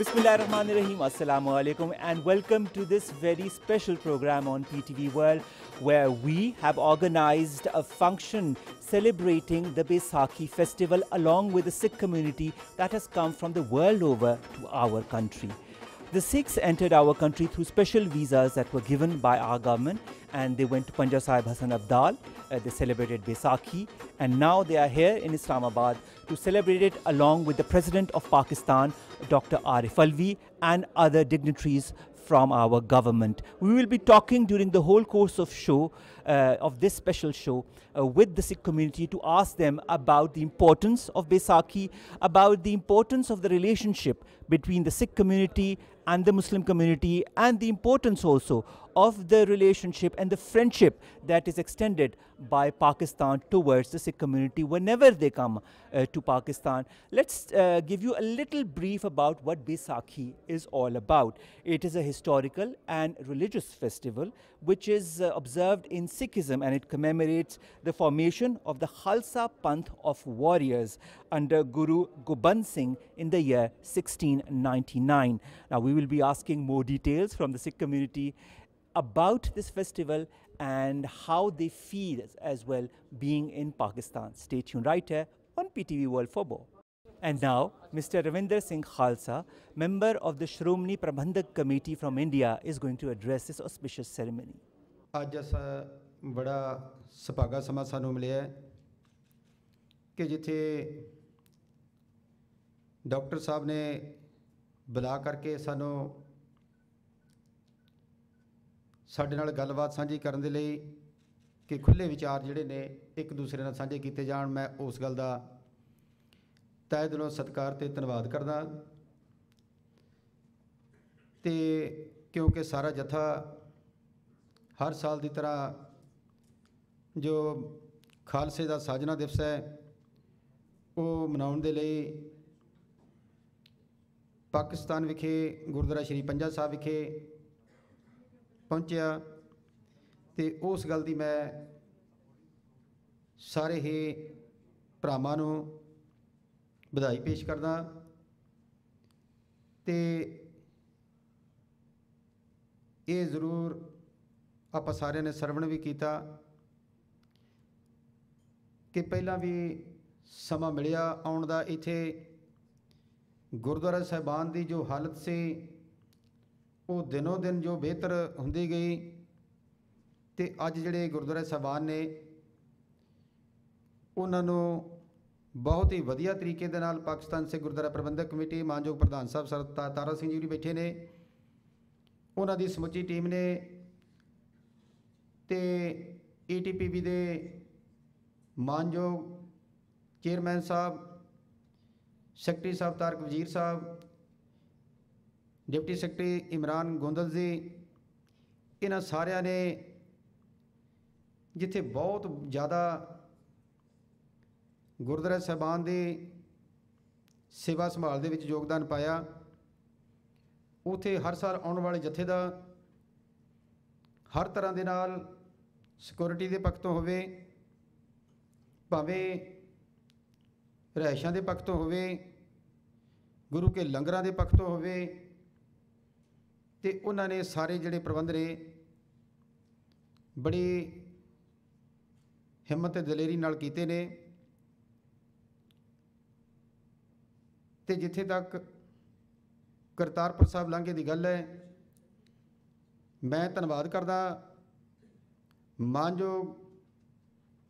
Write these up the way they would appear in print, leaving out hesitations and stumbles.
Bismillahirrahmanirrahim. Assalamu alaikum and welcome to this very special program on PTV World, where we have organized a function celebrating the Baisakhi festival along with the Sikh community that has come from the world over to our country. The Sikhs entered our country through special visas that were given by our government, and they went to Punja Sahib Hasan Abdal. They celebrated Baisakhi, and now they are here in Islamabad to celebrate it along with the President of Pakistan, Dr. Arif Alvi, and other dignitaries from our government. We will be talking during the whole course of this special show with the Sikh community to ask them about the importance of Baisakhi, about the importance of the relationship between the Sikh community and the Muslim community, and the importance also of the relationship and the friendship that is extended by Pakistan towards the Sikh community whenever they come to Pakistan. Let's give you a little brief about what Baisakhi is all about. It is a historical and religious festival which is observed in Sikhism, and it commemorates the formation of the Khalsa Panth of warriors under Guru Gobind Singh in the year 1699. Now we will be asking more details from the Sikh community about this festival and how they feel as well being in Pakistan. Stay tuned right here on PTV World for more. And now, Mr. Ravinder Singh Khalsa, member of the Shromani Prabandhak Committee from India, is going to address this auspicious ceremony. आज असा बड़ा सुभागा समा सानू मिलिया कि जिथे doctor साहब ने बुला करके सानू साडे नाल गलबात साझी करन दे लई कि खुले विचार जिहड़े ने एक दूसरे नाल साझे कीते जाण। मैं उस गल दा तहे दिलों सत्कार ते धन्नवाद करदा ते क्योंकि सारा जत्था हर साल की तरह जो खालसे का साजना दिवस है वो मनाउण दे लई पाकिस्तान विखे गुरुद्वारा श्री पंजा साहब विखे पहुँचा तो उस गल की मैं सारे ही भरावां नूं बधाई पेश करदा ते ये जरूर आप सारे ने सरवण भी किया कि पहला भी समा मिलिया आउण दा। इत्थे गुरुद्वारा साहिबान की जो हालत सी वो दिनों दिन जो बेहतर हुंदी गई ते अज जिहड़े गुरुद्वारा साहिबान ने उन्हां नूं बहुत ही वधिया तरीके दे नाल पाकिस्तान सिख गुरुद्वारा प्रबंधक कमेटी मानयोग प्रधान साहब सर तारा सिंह जी भी बैठे ने, उन्हां दी समुची टीम ने ते ETPB दे मानयोग चेयरमैन साहब, सैकटरी साहब तारक वजीर साहब, डिप्टी सैकटरी इमरान गोंदल जी, इन्हां सारिਆਂ ने जिथे बहुत ज़्यादा गुरुद्वारा साहिबान की सेवा संभाल दे विच योगदान पाया। उथे हर साल आने वाले जत्थे दा हर तरह दे नाल सिक्योरिटी के पक्ष तो होवे, भावें रिहायशां के पक्ष तो होवे, गुरु के लंगरां के पक्ष तो होवे, ते उन्होंने सारे जिहड़े प्रबंध ने बड़ी हिम्मत ते दलेरी नाल कीते ने। ते जिथे तक करतारपुर साहब लांघे की गल है, मैं धन्नवाद करदा मानयोग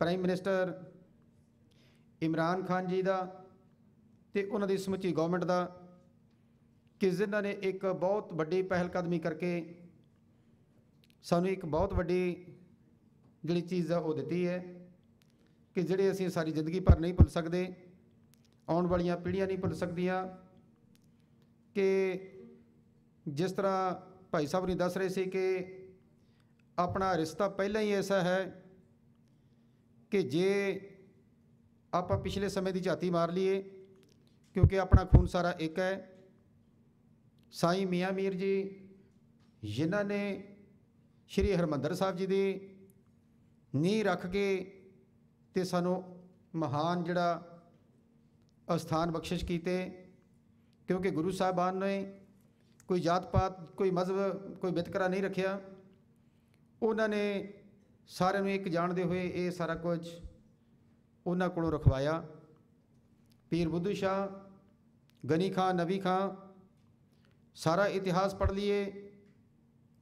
प्राइम मिनिस्टर इमरान खान जी का ते उन्हां दी समुची गवर्नमेंट का कि जिन्हां ने एक बहुत वड्डी पहलकदमी करके सानू एक बहुत वड्डी जिहड़ी चीज़ है वो दिती है कि जिहड़े असीं सारी जिंदगी भर नहीं भुल सकते, आउण वालियां पीढ़ियां नहीं भुल सकदियां। कि जिस तरह भाई साहब ने दस रहे थे कि अपना रिश्ता पहले ही ऐसा है कि जे आप पिछले समय की झाती मार लीए, क्योंकि अपना खून सारा एक है। साईं मियाँ मीर जी जिन्हां ने श्री हरमंदर साहब जी की नींह रख के ते सानू महान जिहड़ा अस्थान बख्शिश कीते, क्योंकि गुरु साहबान ने कोई जात पात कोई मजहब कोई वितकरा नहीं रखिया। उन्होंने सारे नूं एक जानते हुए ये सारा कुछ उन्होंने कोलों रखवाया। पीर बुद्धू शाह, गनी खां, नबी खां, सारा इतिहास पढ़ लीए।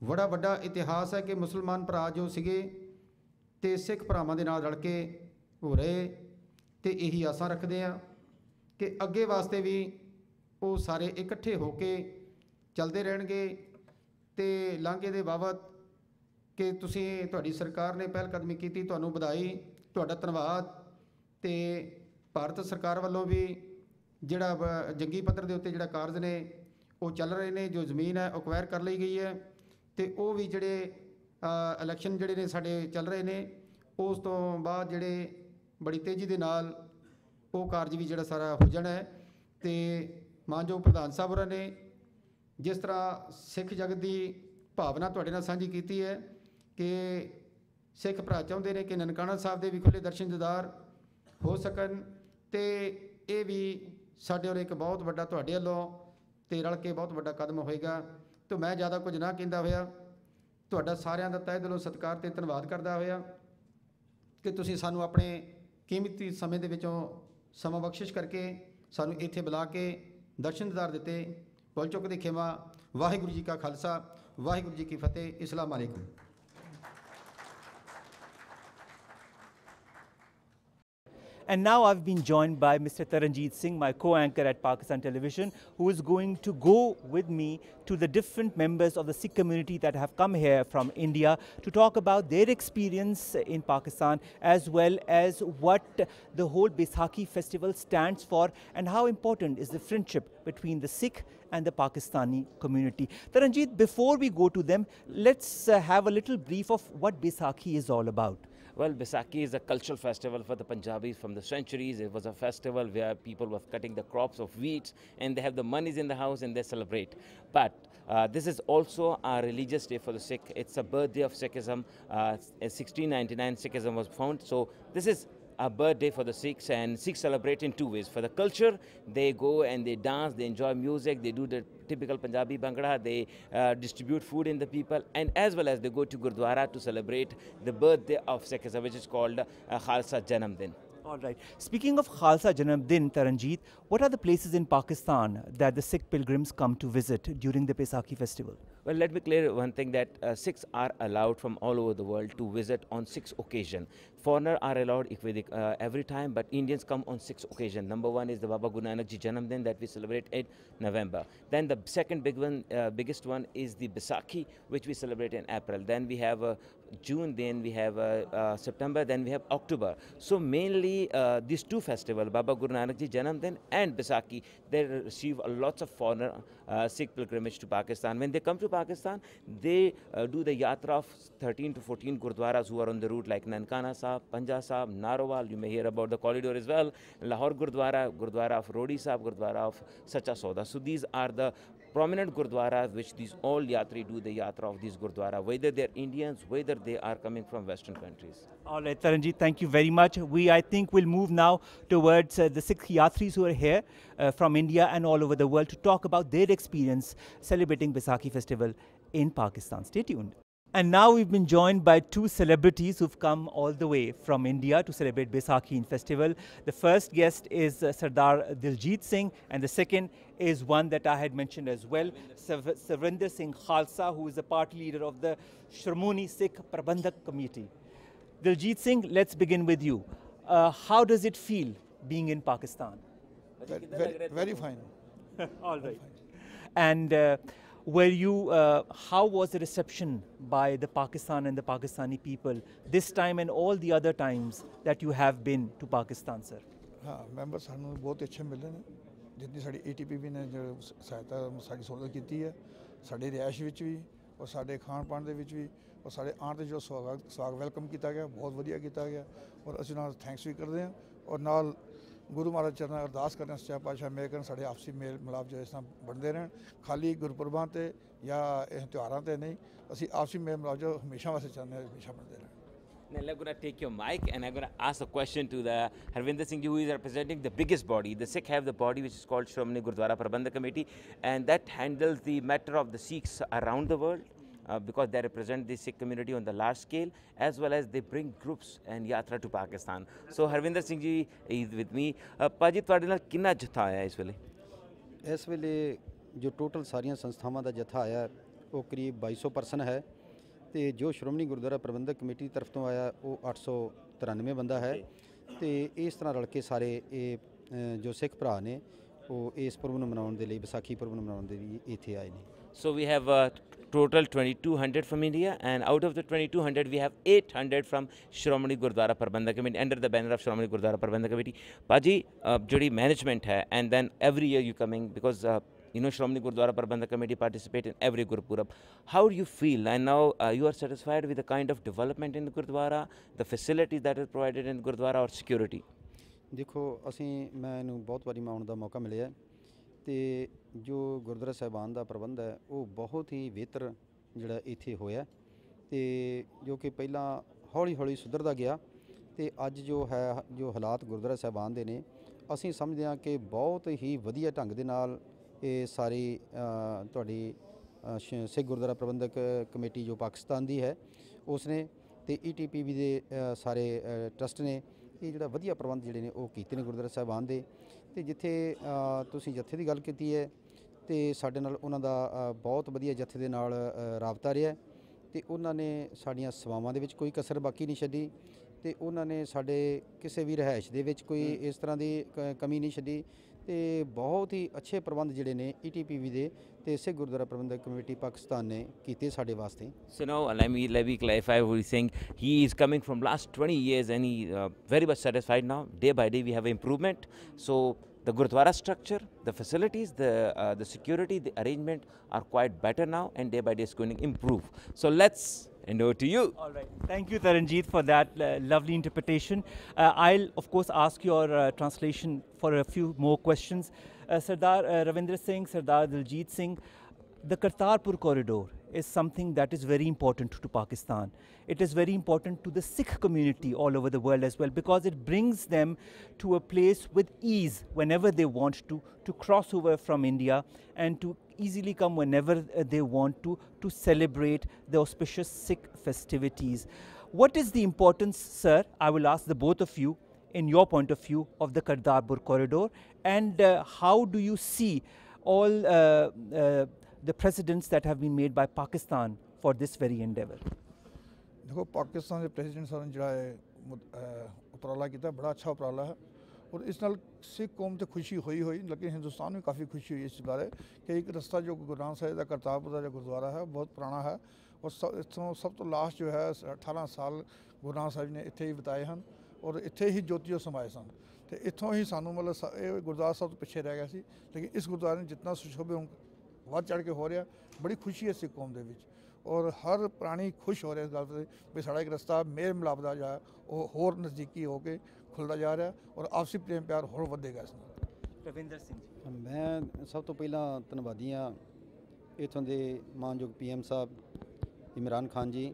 बड़ा वड्डा इतिहास है कि मुसलमान भरा जो सीगे ते सिख भरावां दे नाल रल के हो रहे ते यही आसां रखते हैं कि अगे वास्ते भी वो सारे इकट्ठे होके चलते रहणगे। ते लांघे दे बाबत कि तुसीं तुहाडी सरकार ने पहल कदमी की, तुहानूं बधाई, तुहाडा धन्नवाद। ते भारत सरकार वालों भी जिहड़ा जंगी पद्धर दे उत्ते जिहड़ा कारज ने वो चल रहे ने, जो जमीन है एक्वायर कर ली गई है ते वो भी जिहड़े इलैक्शन जिहड़े ने साडे चल रहे ने उस तो बाद जिहड़े बड़ी तेज़ी दे नाल वो कारज भी जिहड़ा सारा हो जाना है। ते मानयोग प्रधान साहब होरां ने जिस तरह सिख जगत की भावना तुहाडे नाल सांझी कीती है कि सिख भरा चाहुंदे ने कि ननकाना साहब दे भी खुले दर्शन दीदार हो सकन ते ये भी साडे और एक बहुत वड्डा तुहाडे वल्लों ते रल के बहुत वड्डा कदम होएगा। तो मैं ज़्यादा कुछ ना कहंदा होया तुहाडा सारिआं दा तहे दिलों सत्कार ते धन्नवाद करदा होया कि तुसीं सानूं अपने कीमती समय दे विचों समा बख्शिश करके सानूं इत्थे बुला के दर्शन दीदार दिते। भुल चुक दी खेमा। वाहिगुरू जी का खालसा, वाहिगुरू जी की फतेह। अस्सलाम वालेकुम। And now I've been joined by Mr. Taranjeet Singh, my co-anchor at Pakistan Television, who is going to go with me to the different members of the Sikh community that have come here from India to talk about their experience in Pakistan, as well as what the whole Baisakhi festival stands for and how important is the friendship between the Sikh and the Pakistani community. Taranjeet, before we go to them, let's have a little brief of what Baisakhi is all about. Well, Baisakhi is a cultural festival for the Punjabis from the centuries. It was a festival where people were cutting the crops of wheat and they have the monies in the house and they celebrate. But this is also a religious day for the Sikh. It's a birthday of Sikhism. In 1699, Sikhism was found. So this is a birthday for the Sikhs, and Sikhs celebrate in two ways. For the culture, they go and they dance, they enjoy music, they do the typical Punjabi Bhangra, they distribute food in the people, and as well as they go to Gurdwara to celebrate the birthday of Sikhism, which is called Khalsa Janam Din. All right. Speaking of Khalsa Janam Din, Taranjeet, what are the places in Pakistan that the Sikh pilgrims come to visit during the Baisakhi festival? Well, let me clear one thing, that Sikhs are allowed from all over the world to visit on 6 occasions. Foreigners are allowed every time, but Indians come on 6 occasions. Number one is the Baba Guru Nanak Ji Janam Din that we celebrate in November. Then the second biggest one is the Baisakhi, which we celebrate in April. Then we have June, then we have September, then we have October. So mainly these two festivals, Baba Guru Nanak Ji Janam Din and Baisakhi, they receive lots of foreigner Sikh pilgrimage to Pakistan. When they come to Pakistan, they do the yatra of 13 to 14 gurdwaras who are on the route, like Nankana Sahib, Panja Sahib, Narowal. You may hear about the corridor as well. Lahore Gurdwara, Gurdwara of Rodi Sahib, Gurdwara of Sacha Sauda. So these are the prominent gurdwaras which these all yatri do the yatra of these gurdwara, whether they're Indians, whether they are coming from Western countries. All right, Taranjeet, thank you very much. I think we'll move now towards the Sikh yatris who are here from India and all over the world to talk about their experience celebrating Baisakhi festival in Pakistan. Stay tuned. And now we've been joined by two celebrities who've come all the way from India to celebrate Baisakhi festival. The first guest is Sardar Diljit Singh, and the second is one that I had mentioned as well, Savrinder Singh Khalsa, who is the party leader of the Shramoni Sikh Prabandhak Committee. Diljit Singh, let's begin with you. How does it feel being in Pakistan? Very fine. All right. And how was the reception by the Pakistan and the Pakistani people this time and all the other times that you have been to Pakistan, sir? हाँ, member सानू बहुत अच्छे मिले ने, जितनी sari ATPB ने जो सहायता साड़ी सहूलत की है, साड़ी रिहायश विच भी और साढ़े खान पान दे विच भी और साढ़े आने जो स्वागत वेलकम किया गया, बहुत वधिया किया गया और असं नाल थैंक्स भी करते हैं और नाल गुरु महाराज चरणों अरदास करने सच्चा पातशाह मेहर करन साढ़े आपसी मेल मिलाप जो इस तरह बनते रहन, खाली गुरपुरबां ते या त्यौहारां ते नहीं, असी आपसी मेल मिलाप जो हमेशा वास्ते चाहते हैं हमेशा बनते रहन। Now I'm going to take your mic and I'm going to ask a question to the Harvinder Singh ji, who is representing the biggest body. The Sikh have the body which is called Shromani Gurdwara Prabandhak Committee, and that handles the matter of the Sikhs around the world. Because they represent the Sikh community on the large scale, as well as they bring groups and yatra to Pakistan. So Harvinder Singh ji is with me. Paji, ਤੁਹਾਡੇ ਨਾਲ ਕਿੰਨਾ ਜਥਾ ਆਇਆ ਇਸ ਵੇਲੇ? ਇਸ ਵੇਲੇ ਜੋ ਟੋਟਲ ਸਾਰੀਆਂ ਸੰਸਥਾਵਾਂ ਦਾ ਜਥਾ ਆਇਆ ਉਹ ਕਰੀਬ 2200 ਪਰਸਨ ਹੈ ਤੇ ਜੋ ਸ਼੍ਰੋਮਣੀ ਗੁਰਦੁਆਰਾ ਪ੍ਰਬੰਧਕ ਕਮੇਟੀ ਦੀ ਤਰਫ ਤੋਂ ਆਇਆ ਉਹ 893 ਬੰਦਾ ਹੈ ਤੇ ਇਸ ਤਰ੍ਹਾਂ ਰਲ ਕੇ ਸਾਰੇ ਇਹ ਜੋ ਸਿੱਖ ਭਰਾ ਨੇ ਉਹ ਇਸ ਪੁਰਬ ਨੂੰ ਮਨਾਉਣ ਦੇ ਲਈ ਵਿਸਾਖੀ ਪੁਰਬ ਨੂੰ ਮਨਾਉਣ ਦੇ ਲਈ ਇੱਥੇ ਆਏ ਨੇ। So we have total 2200 from India, and out of the 2200 we have 800 from Shromani Gurdwara Prabandhak Committee, under the banner of Shromani Gurdwara Prabandhak Committee. Paji, jodi management hai, and then every year you coming because you know Shromani Gurdwara Prabandhak Committee participate in every Gurpurab. How do you feel? And now you are satisfied with the kind of development in the Gurdwara, the facilities that are provided in Gurdwara, or security? ਦੇਖੋ ਅਸੀਂ ਮੈਨੂੰ ਬਹੁਤ ਵਾਰੀ ਆਉਣ ਦਾ ਮੌਕਾ ਮਿਲਿਆ ਤੇ ਜੋ ਗੁਰਦੁਆਰਾ ਸਾਹਿਬਾਨ ਦਾ ਪ੍ਰਬੰਧ ਹੈ ਉਹ ਬਹੁਤ ਹੀ ਬਿਹਤਰ ਜਿਹੜਾ ਇੱਥੇ ਹੋਇਆ ਤੇ ਜੋ ਕਿ ਪਹਿਲਾਂ ਹੌਲੀ ਹੌਲੀ ਸੁਧਰਦਾ ਗਿਆ ਤੇ ਅੱਜ ਜੋ ਹੈ ਜੋ ਹਾਲਾਤ ਗੁਰਦੁਆਰਾ ਸਾਹਿਬਾਨ ਦੇ ਨੇ ਅਸੀਂ ਸਮਝਦੇ ਹਾਂ ਕਿ ਬਹੁਤ ਹੀ ਵਧੀਆ ਢੰਗ ਦੇ ਨਾਲ ਇਹ ਸਾਰੀ ਤੁਹਾਡੀ ਸਿੱਖ ਗੁਰਦੁਆਰਾ ਪ੍ਰਬੰਧਕ ਕਮੇਟੀ ਜੋ ਪਾਕਿਸਤਾਨ ਦੀ ਹੈ ਉਸ ਨੇ ਤੇ ETPB ਦੇ ਸਾਰੇ ਟਰਸਟ ਨੇ ਇਹ ਜਿਹੜਾ ਵਧੀਆ ਪ੍ਰਬੰਧ ਜਿਹੜੇ ਨੇ ਉਹ ਕੀਤੇ ਨੇ ਗੁਰਦੁਆਰਾ ਸਾਹਿਬਾਨ ਦੇ ਤੇ ਜਿੱਥੇ ਤੁਸੀਂ ਜੱਥੇ ਦੀ ਗੱਲ ਕੀਤੀ ਹੈ ਤੇ ਸਾਡੇ ਨਾਲ ਉਹਨਾਂ ਦਾ ਬਹੁਤ ਵਧੀਆ ਜੱਥੇ ਦੇ ਨਾਲ ਰਾਬਤਾ ਰਿਹਾ ਤੇ ਉਹਨਾਂ ਨੇ ਸਾਡੀਆਂ ਸੇਵਾਵਾਂ ਦੇ ਵਿੱਚ ਕੋਈ ਕਸਰ ਬਾਕੀ ਨਹੀਂ ਛੱਡੀ ਤੇ ਉਹਨਾਂ ਨੇ ਸਾਡੇ ਕਿਸੇ ਵੀ ਰਿਹਾਇਸ਼ ਦੇ ਵਿੱਚ ਕੋਈ ਇਸ ਤਰ੍ਹਾਂ ਦੀ ਕਮੀ ਨਹੀਂ ਛੱਡੀ ਤੇ ਬਹੁਤ ਹੀ ਅੱਛੇ ਪ੍ਰਬੰਧ ਜਿਹੜੇ ਨੇ ETPB ਦੇ ਤੇ ਸਿੱਖ ਗੁਰਦੁਆਰਾ ਪ੍ਰਬੰਧਕ ਕਮੇਟੀ ਪਾਕਿਸਤਾਨ ਨੇ ਕੀਤੇ ਸਾਡੇ ਵਾਸਤੇ। So now let me clarify what he's saying. He is coming from last 20 years and he very much satisfied now. Day by day we have improvement. So the Gurdwara structure, the facilities, the security, the arrangement are quite better now, and day by day it's going to improve. So let's hand over to you. All right. Thank you, Taranjeet, for that lovely interpretation. I'll, of course, ask your translation for a few more questions. Sardar Ravindra Singh, Sardar Diljit Singh, the Kartarpur corridor is something that is very important to Pakistan. It is very important to the Sikh community all over the world as well, because it brings them to a place with ease whenever they want to cross over from India and to easily come whenever they want to celebrate the auspicious Sikh festivities. What is the importance, sir, I will ask the both of you, in your point of view, of the Kartarpur corridor, and how do you see all the precedents that have been made by Pakistan for this very endeavor? देखो पाकिस्तान के president साहब ने ਜਿਹੜਾ ਉਪਰਾਲਾ ਕੀਤਾ ਬੜਾ ਅੱਛਾ ਉਪਰਾਲਾ ਹੈ ਔਰ ਇਸ ਨਾਲ ਸਿੱਖ ਕੌਮ ਤੇ ਖੁਸ਼ੀ ਹੋਈ ਲੇਕਿਨ ਹਿੰਦੁਸਤਾਨ ਨੂੰ ਕਾਫੀ ਖੁਸ਼ੀ ਹੋਈ ਇਸ ਬਾਰੇ ਕਿ ਇੱਕ ਰਸਤਾ ਜੋ ਗੁਰੂ ਗ੍ਰੰਥ ਸਾਹਿਬ ਦਾ ਕਰਤਾਰਪੁਰ ਦਾ ਜੋ ਗੁਰਦੁਆਰਾ ਹੈ ਬਹੁਤ ਪੁਰਾਣਾ ਹੈ ਔਰ ਇੱਥੋਂ ਸਭ ਤੋਂ ਲਾਸਟ ਜੋ ਹੈ 18 ਸਾਲ ਗੁਰੂ ਗ੍ਰੰਥ ਸਾਹਿਬ ਨੇ ਇੱਥੇ ਹੀ ਬਿਤਾਏ ਹਨ ਔਰ ਇੱਥੇ ਹੀ ਜੋਤੀਓ ਸਮਾਏ ਸਨ ਤੇ ਇੱਥੋਂ ਹੀ ਸਾਨੂੰ ਮਤਲਬ ਇਹ ਗੁਰਦੁਆਰਾ ਸਾਹਿਬ ਤੋਂ ਪਿੱਛੇ ਰਹਿ ਗਿਆ ਸੀ ਲੇਕਿਨ ਇਸ ਗੁਰਦੁਆਰੇ ਨੂੰ ਜਿੰਨਾ ਸੁਸ਼ੋਭਿਤ ਵੱਧ ਚੜ੍ਹ ਕੇ ਹੋ ਰਿਹਾ ਬੜੀ ਖੁਸ਼ੀ ਹੈ ਸਿੱਖ ਕੌਮ ਦੇ ਵਿੱਚ ਔਰ ਹਰ ਪ੍ਰਾਣੀ ਖੁਸ਼ ਹੋ ਰਿਹਾ ਇਸ ਗੱਲ 'ਤੇ ਵੀ ਸਾਡਾ ਇੱਕ ਰਸਤਾ ਮੇਲ ਮਿਲਾਪ ਦਾ ਜਾ ਉਹ ਹੋਰ ਨਜ਼ਦੀਕੀ ਹੋ ਕੇ ਖੁੱਲ੍ਹਦਾ ਜਾ ਰਿਹਾ ਔਰ ਆਪਸੀ ਪ੍ਰੇਮ ਪਿਆਰ ਹੋਰ ਵਧੇਗਾ ਇਸ ਨਾਲ। Ravinder Singh ji. ਮੈਂ ਸਭ ਤੋਂ ਪਹਿਲਾਂ ਧੰਨਵਾਦੀ ਹਾਂ ਇੱਥੋਂ ਦੇ ਮਾਨਯੋਗ PM ਸਾਹਿਬ ਇਮਰਾਨ ਖਾਨ ਜੀ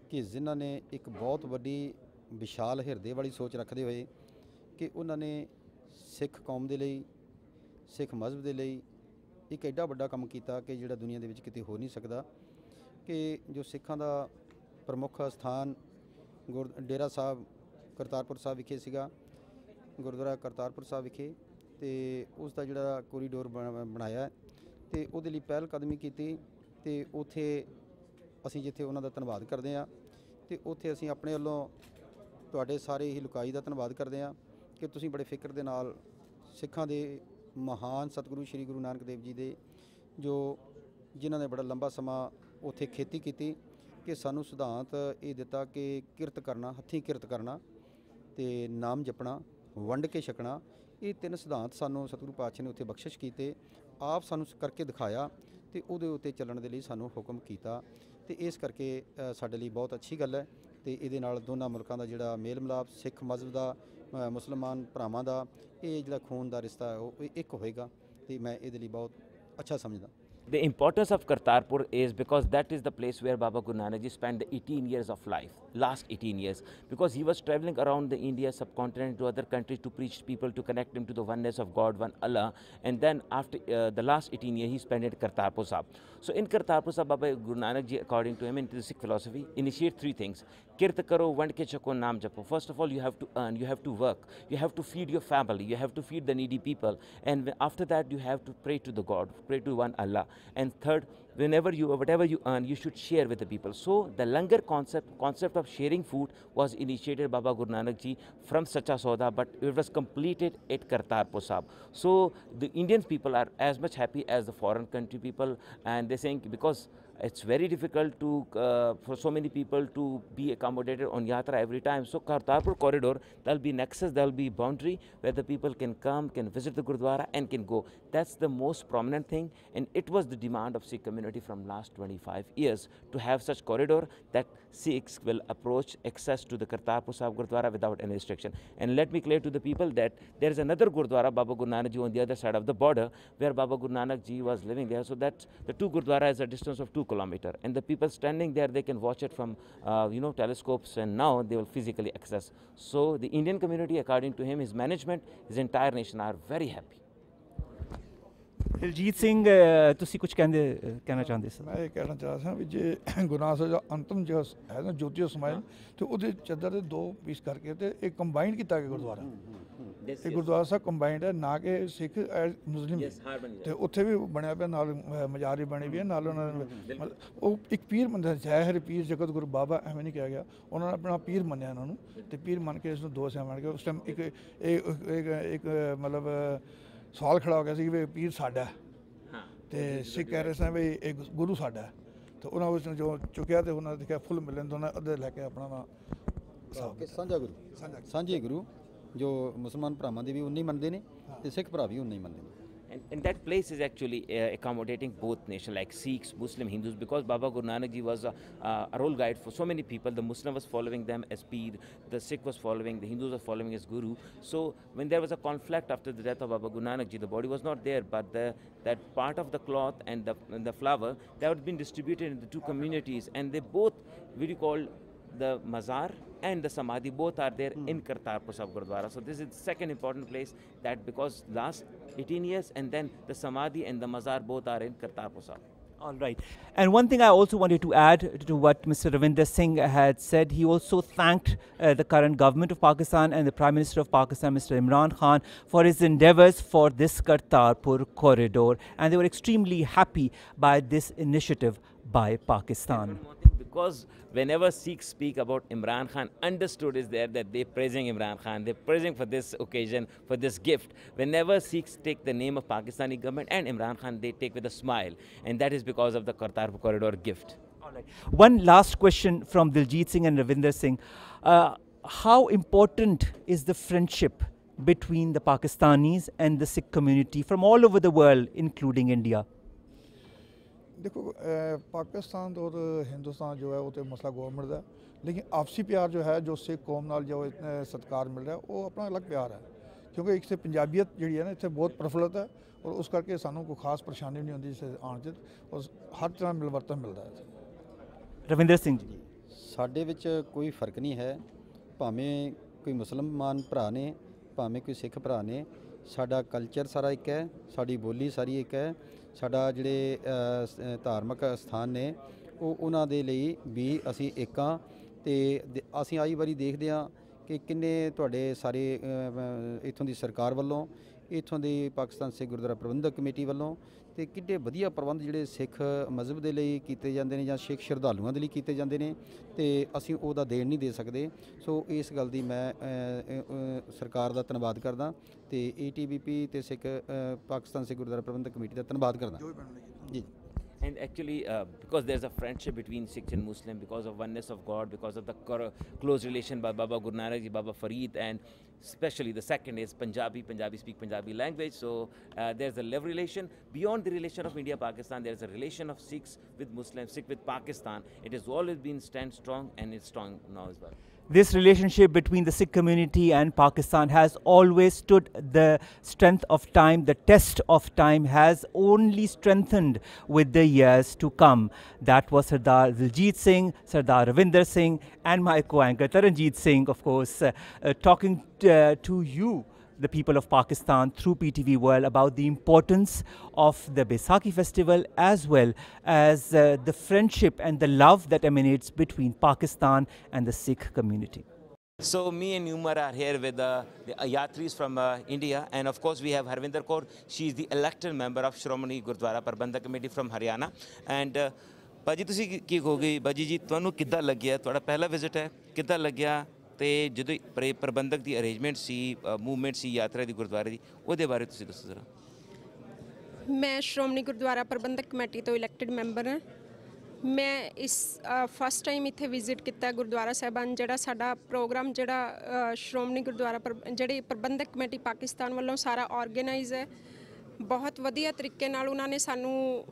ਕਿ ਜਿਨ੍ਹਾਂ ਨੇ ਇੱਕ ਬਹੁਤ ਵੱਡੀ ਵਿਸ਼ਾਲ ਹਿਰਦੇ ਵਾਲੀ ਸੋਚ ਰੱਖਦੇ ਹੋਏ ਕਿ ਉਹਨਾਂ ਨੇ ਸਿੱਖ ਕੌਮ ਦੇ ਲਈ ਸਿੱਖ ਮਜ਼ਹਬ ਦੇ ਲਈ ਇੱਕ ਐਡਾ ਵੱਡਾ ਕੰਮ ਕੀਤਾ ਕਿ ਜਿਹੜਾ ਦੁਨੀਆ ਦੇ ਵਿੱਚ ਕਿਤੇ ਹੋ ਨਹੀਂ ਸਕਦਾ ਕਿ ਜੋ ਸਿੱਖਾਂ ਦਾ ਪ੍ਰਮੁੱਖ ਸਥਾਨ ਡੇਰਾ ਸਾਹਿਬ ਕਰਤਾਰਪੁਰ ਸਾਹਿਬ ਵਿਖੇ ਸੀਗਾ ਗੁਰਦੁਆਰਾ ਕਰਤਾਰਪੁਰ ਸਾਹਿਬ ਵਿਖੇ ਤੇ ਉਸ ਦਾ ਜਿਹੜਾ ਕੋਰੀਡੋਰ ਬਣਾਇਆ ਤੇ ਉਹਦੇ ਲਈ ਪਹਿਲ ਕਦਮੀ ਕੀਤੀ ਤੇ ਉੱਥੇ ਅਸੀਂ ਜਿੱਥੇ ਉਹਨਾਂ ਦਾ ਧੰਨਵਾਦ ਕਰਦੇ ਹਾਂ ਤੇ ਉੱਥੇ ਅਸੀਂ ਆਪਣੇ ਵੱਲੋਂ ਤੁਹਾਡੇ ਸਾਰੇ ਹੀ ਲੋਕਾਈ ਦਾ ਧੰਨਵਾਦ ਕਰਦੇ ਹਾਂ ਕਿ ਤੁਸੀਂ ਬੜੇ ਫਿਕਰ ਦੇ ਨਾਲ ਸਿੱਖਾਂ ਦੇ ਮਹਾਨ ਸਤਿਗੁਰੂ ਸ਼੍ਰੀ ਗੁਰੂ ਨਾਨਕ ਦੇਵ ਜੀ ਦੇ ਜੋ ਜਿਨ੍ਹਾਂ ਨੇ ਬੜਾ ਲੰਬਾ ਸਮਾਂ ਉੱਥੇ ਖੇਤੀ ਕੀਤੀ ਕਿ ਸਾਨੂੰ ਸਿਧਾਂਤ ਇਹ ਦਿੱਤਾ ਕਿ ਕਿਰਤ ਕਰਨਾ ਹੱਥੀਂ ਕਿਰਤ ਕਰਨਾ ਤੇ ਨਾਮ ਜਪਣਾ ਵੰਡ ਕੇ ਛਕਣਾ ਇਹ ਤਿੰਨ ਸਿਧਾਂਤ ਸਾਨੂੰ ਸਤਿਗੁਰੂ ਪਾਤਸ਼ਾਹ ਨੇ ਉੱਥੇ ਬਖਸ਼ਿਸ਼ ਕੀਤੇ ਆਪ ਸਾਨੂੰ ਕਰਕੇ ਦਿਖਾਇਆ ਤੇ ਉਹਦੇ ਉੱਤੇ ਚੱਲਣ ਦੇ ਲਈ ਸਾਨੂੰ ਹੁਕਮ ਕੀਤਾ ਤੇ ਇਸ ਕਰਕੇ ਸਾਡੇ ਲਈ ਬਹੁਤ ਅੱਛੀ ਗੱਲ ਹੈ ਤੇ ਇਹਦੇ ਨਾਲ ਦੋਨਾਂ ਮੁਲਕਾਂ ਦਾ ਜਿਹੜਾ ਮੇਲ ਮਿਲਾਪ ਸਿੱਖ ਮਜ਼ਹਬ ਦਾ ਮੁਸਲਮਾਨ ਭਰਾਵਾਂ ਦਾ ਇਹ ਜਿਹੜਾ ਖੂਨ ਦਾ ਰਿਸ਼ਤਾ ਹੈ ਉਹ ਇੱਕ ਹੋਏਗਾ ਤੇ ਮੈਂ ਇਹਦੇ ਲਈ ਬਹੁਤ ਅੱਛਾ ਸਮਝਦਾ। The importance of Kartarpur is because that is the place where Baba Guru Nanak Ji spent the 18 years of life, last 18 years, because he was traveling around the India subcontinent to other countries to preach people, to connect them to the oneness of God, one Allah. And then after the last 18 years, he spent it at Kartarpur Sahib. So in Kartarpur Sahib, Baba Guru Nanak Ji, according to him, into the Sikh philosophy, initiate three things. Kirt karo, vand ke chako, naam japo. First of all, you have to earn, you have to work, you have to feed your family, you have to feed the needy people. And after that, you have to pray to the God, pray to one Allah. And third, whenever you, whatever you earn, you should share with the people. So the langar concept of sharing food was initiated by Baba Guru Nanak Ji from Sacha Sauda, but it was completed at Kartarpur Sahib. So the Indian people are as much happy as the foreign country people, and they're saying because it's very difficult to for so many people to be accommodated on yatra every time. So Kartarpur corridor, there'll be nexus, there'll be boundary where the people can come, can visit the Gurdwara and can go. That's the most prominent thing, and it was the demand of Sikh community from last 25 years to have such corridor that Sikhs will approach access to the Kartarpur Sahib Gurdwara without any restriction. And let me clear to the people that there is another Gurdwara, Baba Guru Nanak Ji, on the other side of the border where Baba Guru Nanak Ji was living there. So that the two Gurdwara is a distance of 2 kilometers, and the people standing there, they can watch it from telescopes, and now they will physically access. So the Indian community, according to him, his management, his entire nation are very happy. Diljit Singh ਤੁਸੀਂ ਕੁਝ ਕਹਿਣਾ ਚਾਹੁੰਦੇ sir? ਮੈਂ ਇਹ ਕਹਿਣਾ ਚਾਹ ਰਿਹਾ ਵੀ ਜੇ ਗੁਰੂ ਨਾਨਕ ਸਾਹਿਬ ਦਾ ਅੰਤਮ ਜੋ ਹੈ ਨਾ ਜੋਤੀ ਸਮਾਇਲ ਤੇ ਉਹਦੇ ਚੱਦਰ ਦੇ ਦੋ ਪੀਸ ਕਰਕੇ ਤੇ ਇਹ ਕੰਬਾਈਨ ਕੀਤਾ ਗਿਆ ਗੁਰਦੁਆਰਾ। ਇਹ ਗੁਰਦੁਆਰਾ ਸਾਹਿਬ ਕੰਬਾਈਨਡ ਹੈ, ਨਾ ਕਿ ਸਿੱਖ ਮੁਸਲਿਮ, ਤੇ ਉੱਥੇ ਵੀ ਬਣਿਆ ਪਿਆ, ਨਾਲ ਮਜ਼ਾਰ ਵੀ ਬਣੀ ਵੀ ਹੈ, ਨਾਲ ਉਹਨਾਂ ਨੇ ਉਹ ਇੱਕ ਪੀਰ ਮੰਨਿਆ, ਜ਼ਹਿਰ ਪੀਰ ਜਗਤ ਗੁਰੂ ਬਾਬਾ ਐਵੇਂ ਨਹੀਂ ਕਿਹਾ ਗਿਆ, ਉਹਨਾਂ ਨੇ ਆਪਣਾ ਪੀਰ ਮੰਨਿਆ ਇਹਨਾਂ ਨੂੰ, ਤੇ ਪੀਰ ਮੰਨ ਕੇ ਇਸ ਨੂੰ ਦੋ ਸਿਆਂ ਮੰਨ ਕੇ ਉਸ ਟਾਈਮ ਇੱਕ ਮਤਲਬ ਸਵਾਲ ਖੜਾ ਹੋ ਗਿਆ ਸੀ ਵੀ ਪੀਰ ਸਾਡਾ, ਤੇ ਸਿੱਖ ਕਹਿ ਰਹੇ ਸਨ ਵੀ ਇਹ ਗੁਰੂ ਸਾਡਾ, ਤੇ ਉਹਨਾਂ ਉਸ ਨੂੰ ਜੋ ਚੁੱਕਿਆ ਤੇ ਉਹਨਾਂ ਨੇ ਦੇਖਿਆ ਫੁੱਲ ਮਿਲਣ ਤੋਂ ਉਹਨਾਂ ਅੱਧੇ ਲੈ ਕੇ ਆਪਣਾ ਸਾਂਝੇ ਗੁਰੂ ਜੋ ਮੁਸਲਮਾਨ ਭਰਾਵਾਂ ਦੀ ਵੀ ਉਨੀ ਮੰਨਦੇ ਨੇ ਤੇ ਸਿੱਖ ਭਰਾ ਵੀ ਉਨੀ ਮੰਨਦੇ ਨੇ। And that place is actually accommodating both nations, like Sikhs, Muslim, Hindus, because Baba Guru Nanak Ji was a role guide for so many people. The Muslim was following them as Peer, the Sikh was following, the Hindus were following as Guru. So when there was a conflict after the death of Baba Guru Nanak Ji, the body was not there, but that part of the cloth and the flower, that had been distributed in the two communities, and they both, really called the Mazar and the Samadhi, both are there in Kartarpur Sahib Gurdwara. So this is the second important place, that because last 18 years and then the Samadhi and the Mazar both are in Kartarpur Sahib. All right. And one thing I also wanted to add to what Mr. Ravinder Singh had said, he also thanked the current government of Pakistan and the Prime Minister of Pakistan, Mr. Imran Khan, for his endeavors for this Kartarpur corridor. And they were extremely happy by this initiative by Pakistan. Because whenever Sikhs speak about Imran Khan, understood is there that they're praising Imran Khan, they're praising for this occasion, for this gift. Whenever Sikhs take the name of Pakistani government and Imran Khan, they take with a smile. And that is because of the Kartarpur corridor gift. All right. One last question from Diljit Singh and Ravinder Singh. How important is the friendship between the Pakistanis and the Sikh community from all over the world, including India? देखो पाकिस्तान और हिंदुस्तान जो है वो तो मसला government का, लेकिन आपसी प्यार जो है, जो सिख कौम नाल जो इतने सत्कार मिल रहा है, वो अपना अलग प्यार है, क्योंकि एक से पंजाबीयत जी है ना इतने बहुत प्रफुल्लित है, और उस करके सानू कोई खास परेशानी नहीं होती जिसे आने च, और हर तरह मिलवर्तन मिलता है। रविंदर सिंह जी, ਸਾਡੇ ਵਿੱਚ ਕੋਈ ਫਰਕ ਨਹੀਂ ਹੈ, ਭਾਵੇਂ ਕੋਈ ਮੁਸਲਮਾਨ ਭਰਾ ਨੇ, ਭਾਵੇਂ ਕੋਈ ਸਿੱਖ ਭਰਾ ਨੇ, ਸਾਡਾ ਕਲਚਰ ਸਾਰਾ ਇੱਕ ਹੈ, ਸਾਡੀ ਬੋਲੀ ਸਾਰੀ ਇੱਕ ਹੈ, ਸਾਡਾ ਜਿਹੜੇ ਧਾਰਮਿਕ ਸਥਾਨ ਨੇ ਉਹ ਉਹਨਾਂ ਦੇ ਲਈ ਵੀ ਅਸੀਂ ਇੱਕ ਹਾਂ। ਤੇ ਅਸੀਂ ਆਈ ਵਾਰੀ ਦੇਖਦੇ ਹਾਂ ਕਿ ਕਿੰਨੇ ਤੁਹਾਡੇ ਸਾਰੇ ਇੱਥੋਂ ਦੀ ਸਰਕਾਰ ਵੱਲੋਂ, ਇੱਥੋਂ ਦੀ ਪਾਕਿਸਤਾਨ ਸਿੱਖ ਗੁਰਦੁਆਰਾ ਪ੍ਰਬੰਧਕ ਕਮੇਟੀ ਵੱਲੋਂ, ਤੇ ਕਿੰਨੇ ਵਧੀਆ ਪ੍ਰਬੰਧ ਜਿਹੜੇ ਸਿੱਖ ਮਜ਼ਹਬ ਦੇ ਲਈ ਕੀਤੇ ਜਾਂਦੇ ਨੇ ਜਾਂ ਸਿੱਖ ਸ਼ਰਧਾਲੂਆਂ ਦੇ ਲਈ ਕੀਤੇ ਜਾਂਦੇ ਨੇ, ਤੇ ਅਸੀਂ ਉਹਦਾ ਦੇਣ ਨਹੀਂ ਦੇ ਸਕਦੇ। ਸੋ ਇਸ ਗੱਲ ਦੀ ਮੈਂ ਸਰਕਾਰ ਦਾ ਧੰਨਵਾਦ ਕਰਦਾ, ਤੇ ATBP ਤੇ ਸਿੱਖ ਪਾਕਿਸਤਾਨ ਸਿੱਖ ਗੁਰਦੁਆਰਾ ਪ੍ਰਬੰਧਕ ਕਮੇਟੀ ਦਾ ਧੰਨਵਾਦ ਕਰਦਾ ਜੀ। And actually, because there's a friendship between Sikhs and Muslim, because of oneness of God, because of the close relation by Baba Guru Nanak Ji, Baba Farid, and especially the second is Punjabi speak Punjabi language. So there's a love relation. Beyond the relation of India-Pakistan, there's a relation of Sikhs with Muslims, Sikh with Pakistan. It has always been stand strong, and it's strong now as well. This relationship between the Sikh community and Pakistan has always stood the strength of time. The test of time has only strengthened with the years to come. That was Sardar Diljit Singh, Sardar Ravinder Singh, and my co-anchor Taranjeet Singh, of course, talking to you, the people of Pakistan, through PTV World about the importance of the Baisakhi festival, as well as the friendship and the love that emanates between Pakistan and the Sikh community. So me and Umar are here with the Yatris from India, and of course we have Harvinder Kaur. She is the elected member of Shromani Gurdwara Prabandhak Committee from Haryana. And ਭਾਜੀ ਤੁਸੀਂ ਕੀ ਕਹੋਗੇ ਬਾਜੀ ਜੀ ਤੁਹਾਨੂੰ ਕਿੱਦਾਂ ਲੱਗਿਆ ਤੁਹਾਡਾ ਪਹਿਲਾ ਵਿਜ਼ਿਟ ਹੈ ਕਿੱਦਾਂ ਲੱਗਿਆ ਤੇ ਜਦੋਂ ਪ੍ਰਬੰਧਕ ਦੀ ਅਰੇਂਜਮੈਂਟ ਸੀ ਮੂਵਮੈਂਟ ਸੀ ਯਾਤਰਾ ਦੀ ਗੁਰਦੁਆਰੇ ਦੀ ਉਹਦੇ ਬਾਰੇ ਤੁਸੀਂ ਦੱਸੋ ਜ਼ਰਾ ਮੈਂ ਸ਼੍ਰੋਮਣੀ ਗੁਰਦੁਆਰਾ ਪ੍ਰਬੰਧਕ ਕਮੇਟੀ ਤੋਂ ਇਲੈਕਟਿਡ ਮੈਂਬਰ ਹਾਂ ਮੈਂ ਇਸ ਫਸਟ ਟਾਈਮ ਇੱਥੇ ਵਿਜ਼ਿਟ ਕੀਤਾ ਗੁਰਦੁਆਰਾ ਸਾਹਿਬਾਨ ਜਿਹੜਾ ਸਾਡਾ ਪ੍ਰੋਗਰਾਮ ਜਿਹੜਾ ਸ਼੍ਰੋਮਣੀ ਗੁਰਦੁਆਰਾ ਜਿਹੜੀ ਪ੍ਰਬੰਧਕ ਕਮੇਟੀ ਪਾਕਿਸਤਾਨ ਵੱਲੋਂ ਸਾਰਾ ਆਰਗੇਨਾਈਜ਼ ਹੈ ਬਹੁਤ ਵਧੀਆ ਤਰੀਕੇ ਨਾਲ ਉਹਨਾਂ ਨੇ ਸਾਨੂੰ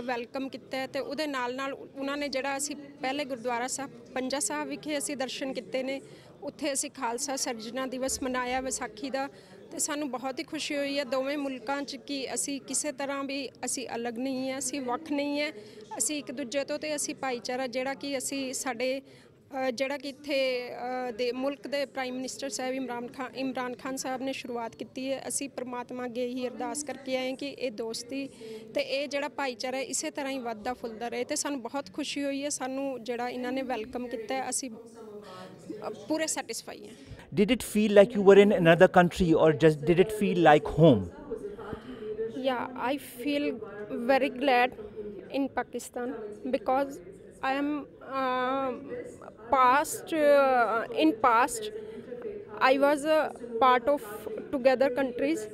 ਵੈਲਕਮ ਕੀਤਾ ਤੇ ਉਹਦੇ ਨਾਲ ਨਾਲ ਉਹਨਾਂ ਨੇ ਜਿਹੜਾ ਅਸੀਂ ਪਹਿਲੇ ਗੁਰਦੁਆਰਾ ਸਾਹਿਬ ਪੰਜਾ ਸਾਹਿਬ ਵਿਖੇ ਅਸੀਂ ਦਰਸ਼ਨ ਕੀਤੇ ਨੇ ਉੱਥੇ ਅਸੀਂ ਖਾਲਸਾ ਸਰਜਨਾ ਦਿਵਸ ਮਨਾਇਆ ਵਿਸਾਖੀ ਦਾ ਤੇ ਸਾਨੂੰ ਬਹੁਤ ਹੀ ਖੁਸ਼ੀ ਹੋਈ ਹੈ ਦੋਵੇਂ ਮੁਲਕਾਂ 'ਚ ਕਿ ਅਸੀਂ ਕਿਸੇ ਤਰ੍ਹਾਂ ਵੀ ਅਸੀਂ ਅਲੱਗ ਨਹੀਂ ਹੈ ਅਸੀਂ ਵੱਖ ਨਹੀਂ ਹੈ ਅਸੀਂ ਇੱਕ ਦੂਜੇ ਤੋਂ ਤੇ ਅਸੀਂ ਭਾਈਚਾਰਾ ਜਿਹੜਾ ਕਿ ਅਸੀਂ ਸਾਡੇ ਜਿਹੜਾ ਕਿ ਇੱਥੇ ਦੇ ਮੁਲਕ ਦੇ ਪ੍ਰਾਈਮ ਮਿਨਿਸਟਰ ਸਾਹਿਬ ਇਮਰਾਨ ਖਾਨ ਸਾਹਿਬ ਨੇ ਸ਼ੁਰੂਆਤ ਕੀਤੀ ਹੈ ਅਸੀਂ ਪ੍ਰਮਾਤਮਾ ਅੱਗੇ ਹੀ ਅਰਦਾਸ ਕਰਕੇ ਆਏ ਕਿ ਇਹ ਦੋਸਤੀ ਤੇ ਇਹ ਜਿਹੜਾ ਭਾਈਚਾਰਾ ਇਸੇ ਤਰ੍ਹਾਂ ਹੀ ਵੱਧਦਾ ਫੁੱਲਦਾ ਰਹੇ ਤੇ ਸਾਨੂੰ ਬਹੁਤ ਖੁਸ਼ੀ ਹੋਈ ਹੈ ਸਾਨੂੰ ਜਿਹੜਾ ਇਹਨਾਂ ਨੇ ਵੈਲਕਮ ਕੀਤਾ ਹੈ ਅਸੀਂ ਪੂਰੇ ਸੈਟੀਸਫਾਈ ਹਾਂ Did it feel like you were in another country or just did it feel like home? Yeah, I feel very glad in Pakistan because I am in past I was a part of together countries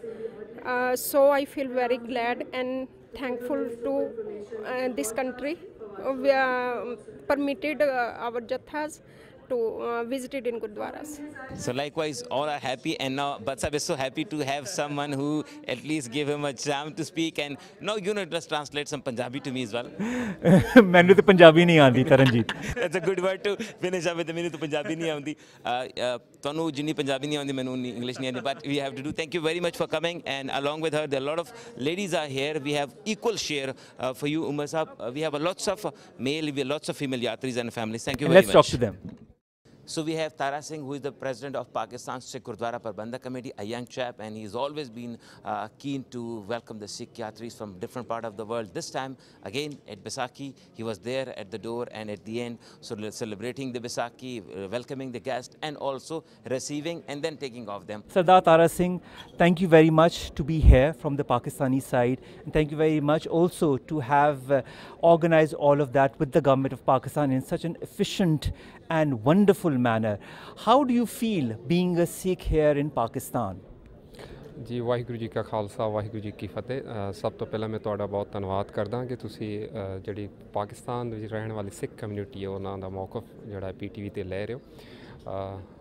so I feel very glad and thankful to this country we permitted our jathas to visited in gurdwaras. So likewise all are happy and now Batsab is so happy to have someone who at least give him a chance to speak and now you know just translate some Punjabi to me as well. ਮੈਨੂੰ ਤੇ ਪੰਜਾਬੀ ਨਹੀਂ ਆਉਂਦੀ Taranjit That's a good word to finish up with ਮੈਨੂੰ ਤਾਂ ਪੰਜਾਬੀ ਨਹੀਂ ਆਉਂਦੀ ਤੁਹਾਨੂੰ ਜਿੰਨੀ ਪੰਜਾਬੀ ਨਹੀਂ ਆਉਂਦੀ ਮੈਨੂੰ ਉਨੀ ਇੰਗਲਿਸ਼ ਨਹੀਂ ਆਉਂਦੀ but we have to do thank you very much for coming and along with her there are a lot of ladies are here we have equal share for you Umar Sahab we have lots of male we have lots of female yatris and families thank you very much. Let's talk to them. So we have Tara Singh, who is the president of Pakistan Sikh Gurdwara Prabandhak Committee, a young chap, and he's always been keen to welcome the Sikh Yatris from different part of the world. This time, again, at Baisakhi, he was there at the door and at the end, so celebrating the Baisakhi, welcoming the guests, and also receiving and then taking off them. Sardar Tara Singh, thank you very much to be here from the Pakistani side, and thank you very much also to have organized all of that with the government of Pakistan in such an efficient and wonderful manner. How do you feel being a Sikh here in Pakistan? ਜੀ ਵਾਹਿਗੁਰੂ ਜੀ ਕਾ ਖਾਲਸਾ ਵਾਹਿਗੁਰੂ ਜੀ ਕੀ ਫਤਿਹ ਸਭ ਤੋਂ ਪਹਿਲਾਂ ਮੈਂ ਤੁਹਾਡਾ ਬਹੁਤ ਧੰਨਵਾਦ ਕਰਦਾ ਕਿ ਤੁਸੀਂ ਜਿਹੜੀ ਪਾਕਿਸਤਾਨ ਦੇ ਵਿੱਚ ਰਹਿਣ ਵਾਲੀ ਸਿੱਖ ਕਮਿਊਨਿਟੀ ਹੈ ਉਹਨਾਂ ਦਾ ਮੌਕਫ ਜਿਹੜਾ PTV ਤੇ ਲੈ ਰਹੇ ਹੋ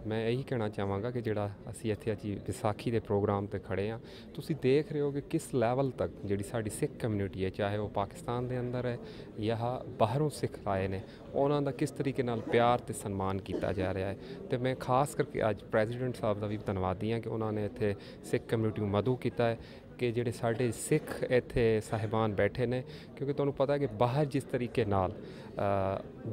ਮੈਂ ਇਹੀ ਕਹਿਣਾ ਚਾਹਾਂਗਾ ਕਿ ਜਿਹੜਾ ਅਸੀਂ ਇੱਥੇ ਅੱਜ ਵਿਸਾਖੀ ਦੇ ਪ੍ਰੋਗਰਾਮ ਤੇ ਖੜੇ ਹਾਂ ਤੁਸੀਂ ਦੇਖ ਰਹੇ ਹੋ ਕਿ ਕਿਸ ਲੈਵਲ ਤੱਕ ਜਿਹੜੀ ਸਾਡੀ ਸਿੱਖ ਕਮਿਊਨਿਟੀ ਹੈ ਚਾਹੇ ਉਹ ਪਾਕਿਸਤਾਨ ਦੇ ਅੰਦਰ ਹੈ ਜਾਂ ਬਾਹਰੋਂ ਸਿੱਖ ਆਏ ਨੇ ਉਹਨਾਂ ਦਾ ਕਿਸ ਤਰੀਕੇ ਨਾਲ ਪਿਆਰ ਤੇ ਸਨਮਾਨ ਕੀਤਾ ਜਾ ਰਿਹਾ ਹੈ ਤੇ ਮੈਂ ਖਾਸ ਕਰਕੇ ਅੱਜ ਪ੍ਰੈਜ਼ੀਡੈਂਟ ਸਾਹਿਬ ਦਾ ਵੀ ਧੰਨਵਾਦੀ ਹਾਂ ਕਿ ਉਹਨਾਂ ਨੇ ਇੱਥੇ ਸਿੱਖ ਕਮਿਊਨਿਟੀ ਨੂੰ ਮਦੂ ਕੀਤਾ ਹੈ ਕਿ ਜਿਹੜੇ ਸਾਡੇ ਸਿੱਖ ਇੱਥੇ ਸਾਹਿਬਾਨ ਬੈਠੇ ਨੇ ਕਿਉਂਕਿ ਤੁਹਾਨੂੰ ਪਤਾ ਹੈ ਕਿ ਬਾਹਰ ਜਿਸ ਤਰੀਕੇ ਨਾਲ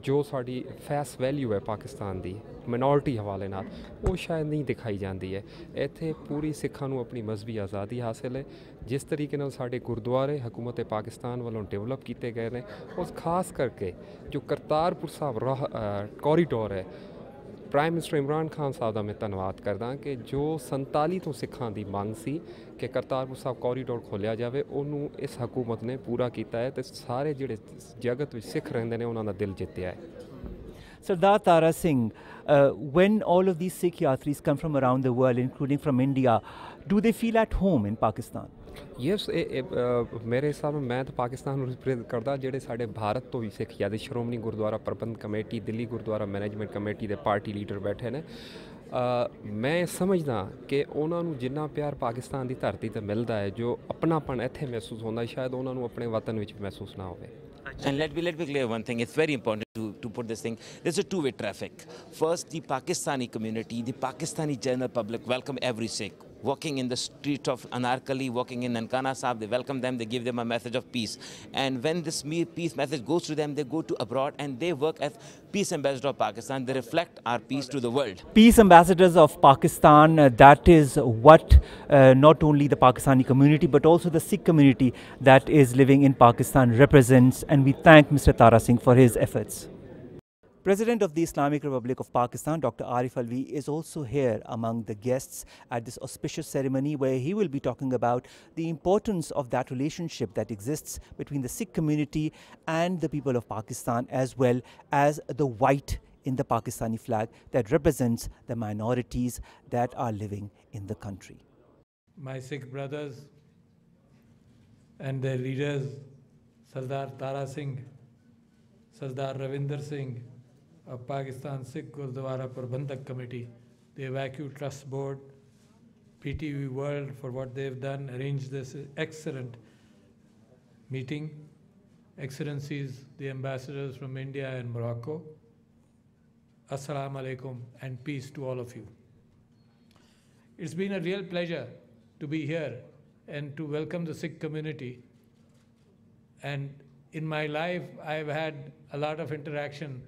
ਜੋ ਸਾਡੀ ਫੇਸ ਵੈਲਿਊ ਹੈ ਪਾਕਿਸਤਾਨ ਦੀ ਮਿਨੋਰਟੀ ਹਵਾਲੇ ਨਾਲ ਉਹ ਸ਼ਾਇਦ ਨਹੀਂ ਦਿਖਾਈ ਜਾਂਦੀ ਹੈ ਇੱਥੇ ਪੂਰੀ ਸਿੱਖਾਂ ਨੂੰ ਆਪਣੀ ਮਜ਼ਹਬੀ ਆਜ਼ਾਦੀ ਹਾਸਿਲ ਹੈ ਜਿਸ ਤਰੀਕੇ ਨਾਲ ਸਾਡੇ ਗੁਰਦੁਆਰੇ ਹਕੂਮਤ ਪਾਕਿਸਤਾਨ ਵੱਲੋਂ ਡਿਵੈਲਪ ਕੀਤੇ ਗਏ ਨੇ ਉਸ ਖਾਸ ਕਰਕੇ ਜੋ ਕਰਤਾਰਪੁਰ ਸਾਹਿਬ ਕੋਰੀਡੋਰ ਹੈ ਪ੍ਰਾਈਮ ਮਿਨਿਸਟਰ ਇਮਰਾਨ ਖਾਨ ਸਾਹਿਬ ਦਾ ਮੈਂ ਧੰਨਵਾਦ ਕਰਦਾ ਕਿ ਜੋ 47 ਤੋਂ ਸਿੱਖਾਂ ਦੀ ਮੰਗ ਸੀ ਕਿ ਕਰਤਾਰਪੁਰ ਸਾਹਿਬ ਕੋਰੀਡੋਰ ਖੋਲ੍ਹਿਆ ਜਾਵੇ ਉਹਨੂੰ ਇਸ ਹਕੂਮਤ ਨੇ ਪੂਰਾ ਕੀਤਾ ਹੈ ਤੇ ਸਾਰੇ ਜਿਹੜੇ ਜਗਤ ਵਿੱਚ ਸਿੱਖ ਰਹਿੰਦੇ ਨੇ ਉਹਨਾਂ ਦਾ ਦਿਲ ਜਿੱਤਿਆ ਹੈ Sardar Tara Singh, when all of these Sikh Yatris come from around the world, including from India, do they feel at home in Pakistan? Yes ਮੇਰੇ ਹਿਸਾਬ ਨਾਲ ਮੈਂ ਤਾਂ ਪਾਕਿਸਤਾਨ ਨੂੰ ਰਿਪਰੈਜ਼ੈਂਟ ਕਰਦਾ ਜਿਹੜੇ ਸਾਡੇ ਭਾਰਤ ਤੋਂ ਵੀ ਸਿੱਖ ਯਾਦ ਸ਼੍ਰੋਮਣੀ ਗੁਰਦੁਆਰਾ ਪ੍ਰਬੰਧ committee Delhi Gurdwara management committee ਦੇ ਪਾਰਟੀ ਲੀਡਰ ਬੈਠੇ ਨੇ ਮੈਂ ਸਮਝਦਾ ਕਿ ਉਹਨਾਂ ਨੂੰ ਜਿੰਨਾ ਪਿਆਰ ਪਾਕਿਸਤਾਨ ਦੀ ਧਰਤੀ 'ਤੇ ਮਿਲਦਾ ਹੈ ਜੋ ਆਪਣਾਪਣ ਇੱਥੇ ਮਹਿਸੂਸ ਹੁੰਦਾ ਸ਼ਾਇਦ ਉਹਨਾਂ ਨੂੰ ਆਪਣੇ ਵਤਨ ਵਿੱਚ ਮਹਿਸੂਸ ਨਾ ਹੋਵੇ And let me clear one thing. It's very important to put this thing. There's a two-way traffic. First, the Pakistani community, the Pakistani general public welcome every Sikh. Walking in the street of Anarkali, walking in Nankana Sahib, they welcome them, they give them a message of peace. And when this peace message goes to them, they go to abroad and they work as peace ambassador of Pakistan. They reflect our peace to the world. Peace ambassadors of Pakistan, that is what not only the Pakistani community but also the Sikh community that is living in Pakistan represents, and we thank Mr. Tara Singh for his efforts. President of the Islamic Republic of Pakistan, Dr. Arif Alvi, is also here among the guests at this auspicious ceremony where he will be talking about the importance of that relationship that exists between the Sikh community and the people of Pakistan, as well as the white in the Pakistani flag that represents the minorities that are living in the country. My Sikh brothers and their leaders, Sardar Tara Singh, Sardar Ravinder Singh, of Pakistan Sikh Gurdwara Prabandhak Committee, the Evacuee Trust Board, PTV World for what they've done, arranged this excellent meeting, Excellencies, the ambassadors from India and Morocco, Assalamu alaikum and peace to all of you. It's been a real pleasure to be here and to welcome the Sikh community. And in my life, I've had a lot of interaction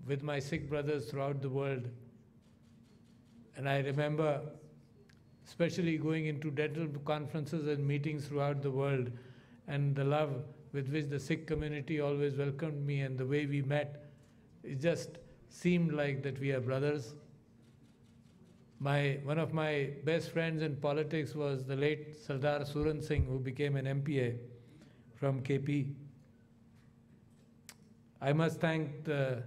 with my Sikh brothers throughout the world. And I remember especially going into dental conferences and meetings throughout the world, and the love with which the Sikh community always welcomed me and the way we met, it just seemed like that we are brothers. One of my best friends in politics was the late Sardar Suran Singh, who became an MPA from KP. I must thank the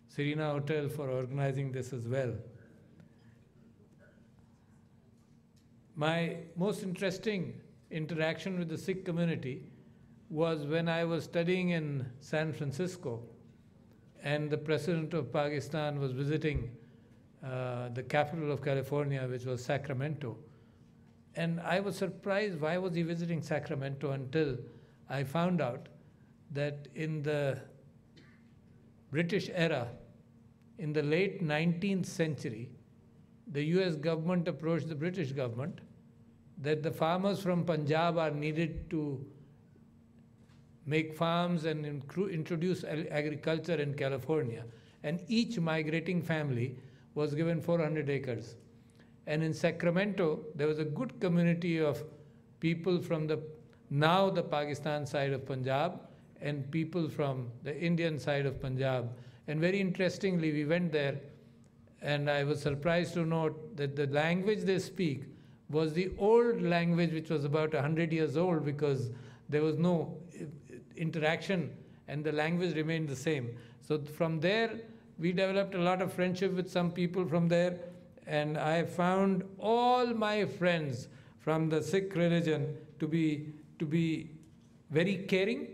Serena Hotel for organizing this as well. My most interesting interaction with the Sikh community was when I was studying in San Francisco and the President of Pakistan was visiting the capital of California, which was Sacramento. And I was surprised why was he visiting Sacramento, until I found out that in the British era, in the late 19th century, the US government approached the British government that the farmers from Punjab are needed to make farms and introduce agriculture in California. And each migrating family was given 400 acres. And in Sacramento, there was a good community of people from now the Pakistan side of Punjab and people from the Indian side of Punjab. And very interestingly, we went there, and I was surprised to note that the language they speak was the old language, which was about 100 years old, because there was no interaction and the language remained the same. So from there, we developed a lot of friendship with some people from there, and I found all my friends from the Sikh religion to be very caring,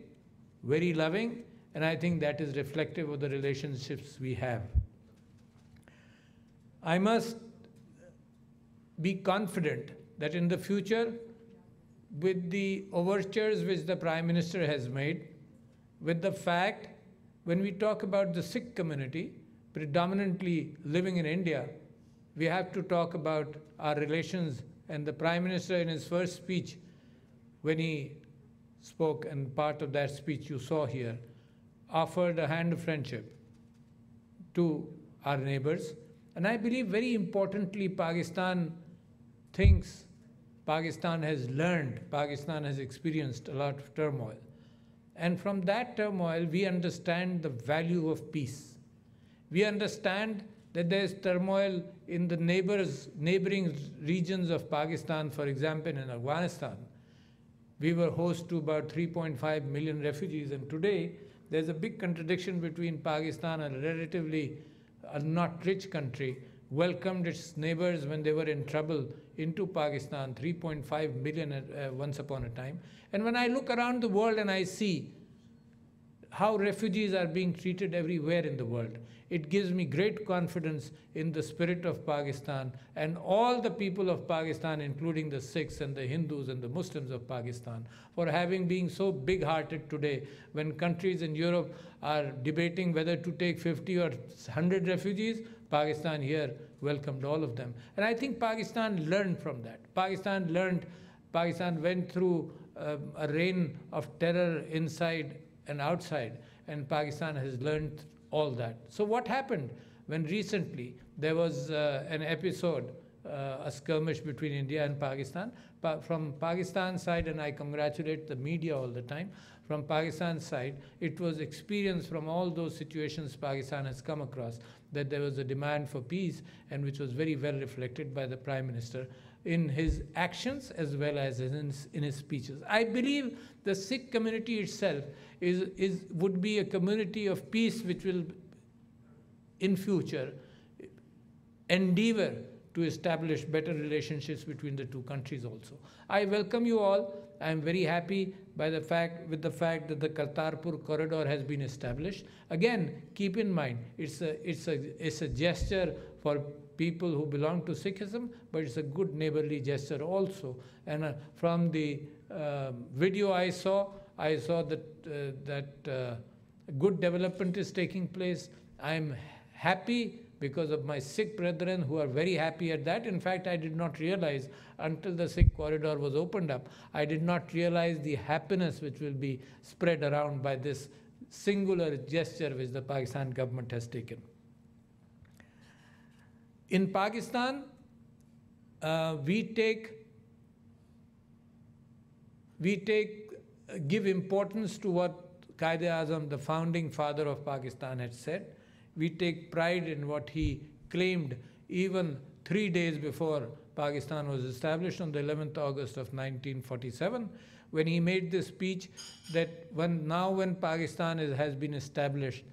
very loving, and I think that is reflective of the relationships we have. I must be confident that in the future, with the overtures which the Prime Minister has made, with the fact when we talk about the Sikh community, predominantly living in India, we have to talk about our relations. And the Prime Minister, in his first speech, when he spoke, and part of that speech you saw here, offered a hand of friendship to our neighbors. And I believe very importantly, Pakistan thinks, Pakistan has learned, Pakistan has experienced a lot of turmoil. And from that turmoil, we understand the value of peace. We understand that there is turmoil in the neighboring regions of Pakistan. For example, in Afghanistan, we were host to about 3.5 million refugees, and today there's a big contradiction between Pakistan, a relatively not rich country, welcomed its neighbors when they were in trouble into Pakistan, 3.5 million once upon a time. And when I look around the world and I see how refugees are being treated everywhere in the world. It gives me great confidence in the spirit of Pakistan and all the people of Pakistan, including the Sikhs and the Hindus and the Muslims of Pakistan, for having been so big-hearted today when countries in Europe are debating whether to take 50 or 100 refugees. Pakistan here welcomed all of them. And I think Pakistan learned from that. Pakistan went through a reign of terror inside and outside, and Pakistan has learned all that. So what happened when recently there was an episode, a skirmish between India and Pakistan? From Pakistan's side, and I congratulate the media all the time, from Pakistan's side, it was experience from all those situations Pakistan has come across that there was a demand for peace, and which was very well reflected by the Prime Minister in his actions as well as in his speeches. I believe the Sikh community itself would be a community of peace which will, in future, endeavor to establish better relationships between the two countries also. I welcome you all. I am very happy with the fact that the Kartarpur corridor has been established. Again, keep in mind, it's a gesture for people who belong to Sikhism, but it's a good neighborly gesture also. And from the video I saw that good development is taking place. I'm happy because of my Sikh brethren who are very happy at that. In fact, I did not realize until the Sikh corridor was opened up, I did not realize the happiness which will be spread around by this singular gesture which the Pakistan government has taken. In Pakistan, give importance to what Quaid-e-Azam, the founding father of Pakistan, had said. We take pride in what he claimed even 3 days before Pakistan was established on the 11th August of 1947, when he made this speech that when Pakistan has been established,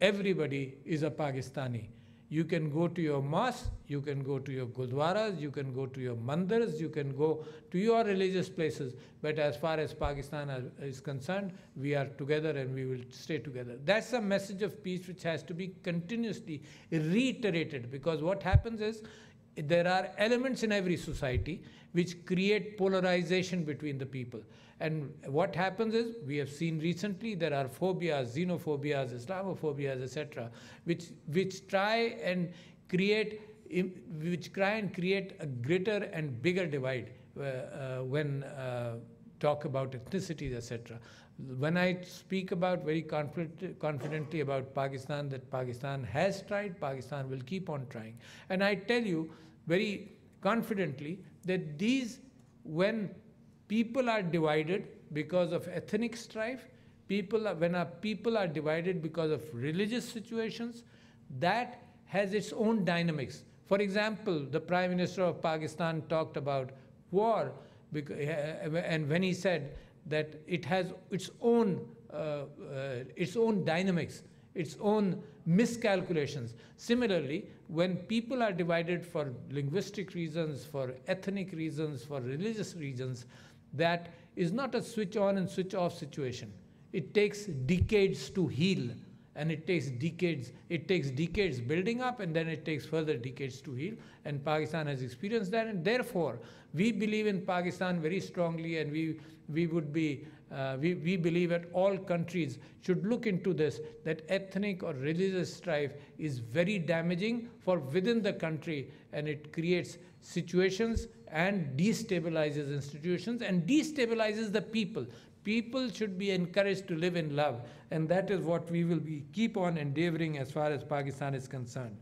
everybody is a Pakistani. You can go to your mosque, you can go to your gurdwaras, you can go to your mandirs, you can go to your religious places. But as far as Pakistan is concerned, we are together and we will stay together. That's a message of peace which has to be continuously reiterated, because what happens is there are elements in every society which create polarization between the people. And what happens is, we have seen recently, there are phobias, xenophobias, Islamophobias, etc., which try and create a greater and bigger divide when talk about ethnicities, etc. When I speak about very confidently about Pakistan, that Pakistan has tried, Pakistan will keep on trying. And I tell you very confidently that when people are divided because of ethnic strife, when people are divided because of religious situations, that has its own dynamics. For example, the Prime Minister of Pakistan talked about war, and when he said that it has its own dynamics, its own miscalculations. Similarly, when people are divided for linguistic reasons, for ethnic reasons, for religious reasons, that is not a switch on and switch off situation. It takes decades to heal, and it takes decades building up, and then it takes further decades to heal, and Pakistan has experienced that, and therefore we believe in Pakistan very strongly, and we believe that all countries should look into this, that ethnic or religious strife is very damaging for within the country, and it creates situations and destabilizes institutions and destabilizes the people. People should be encouraged to live in love, and that is what we will keep on endeavoring as far as Pakistan is concerned.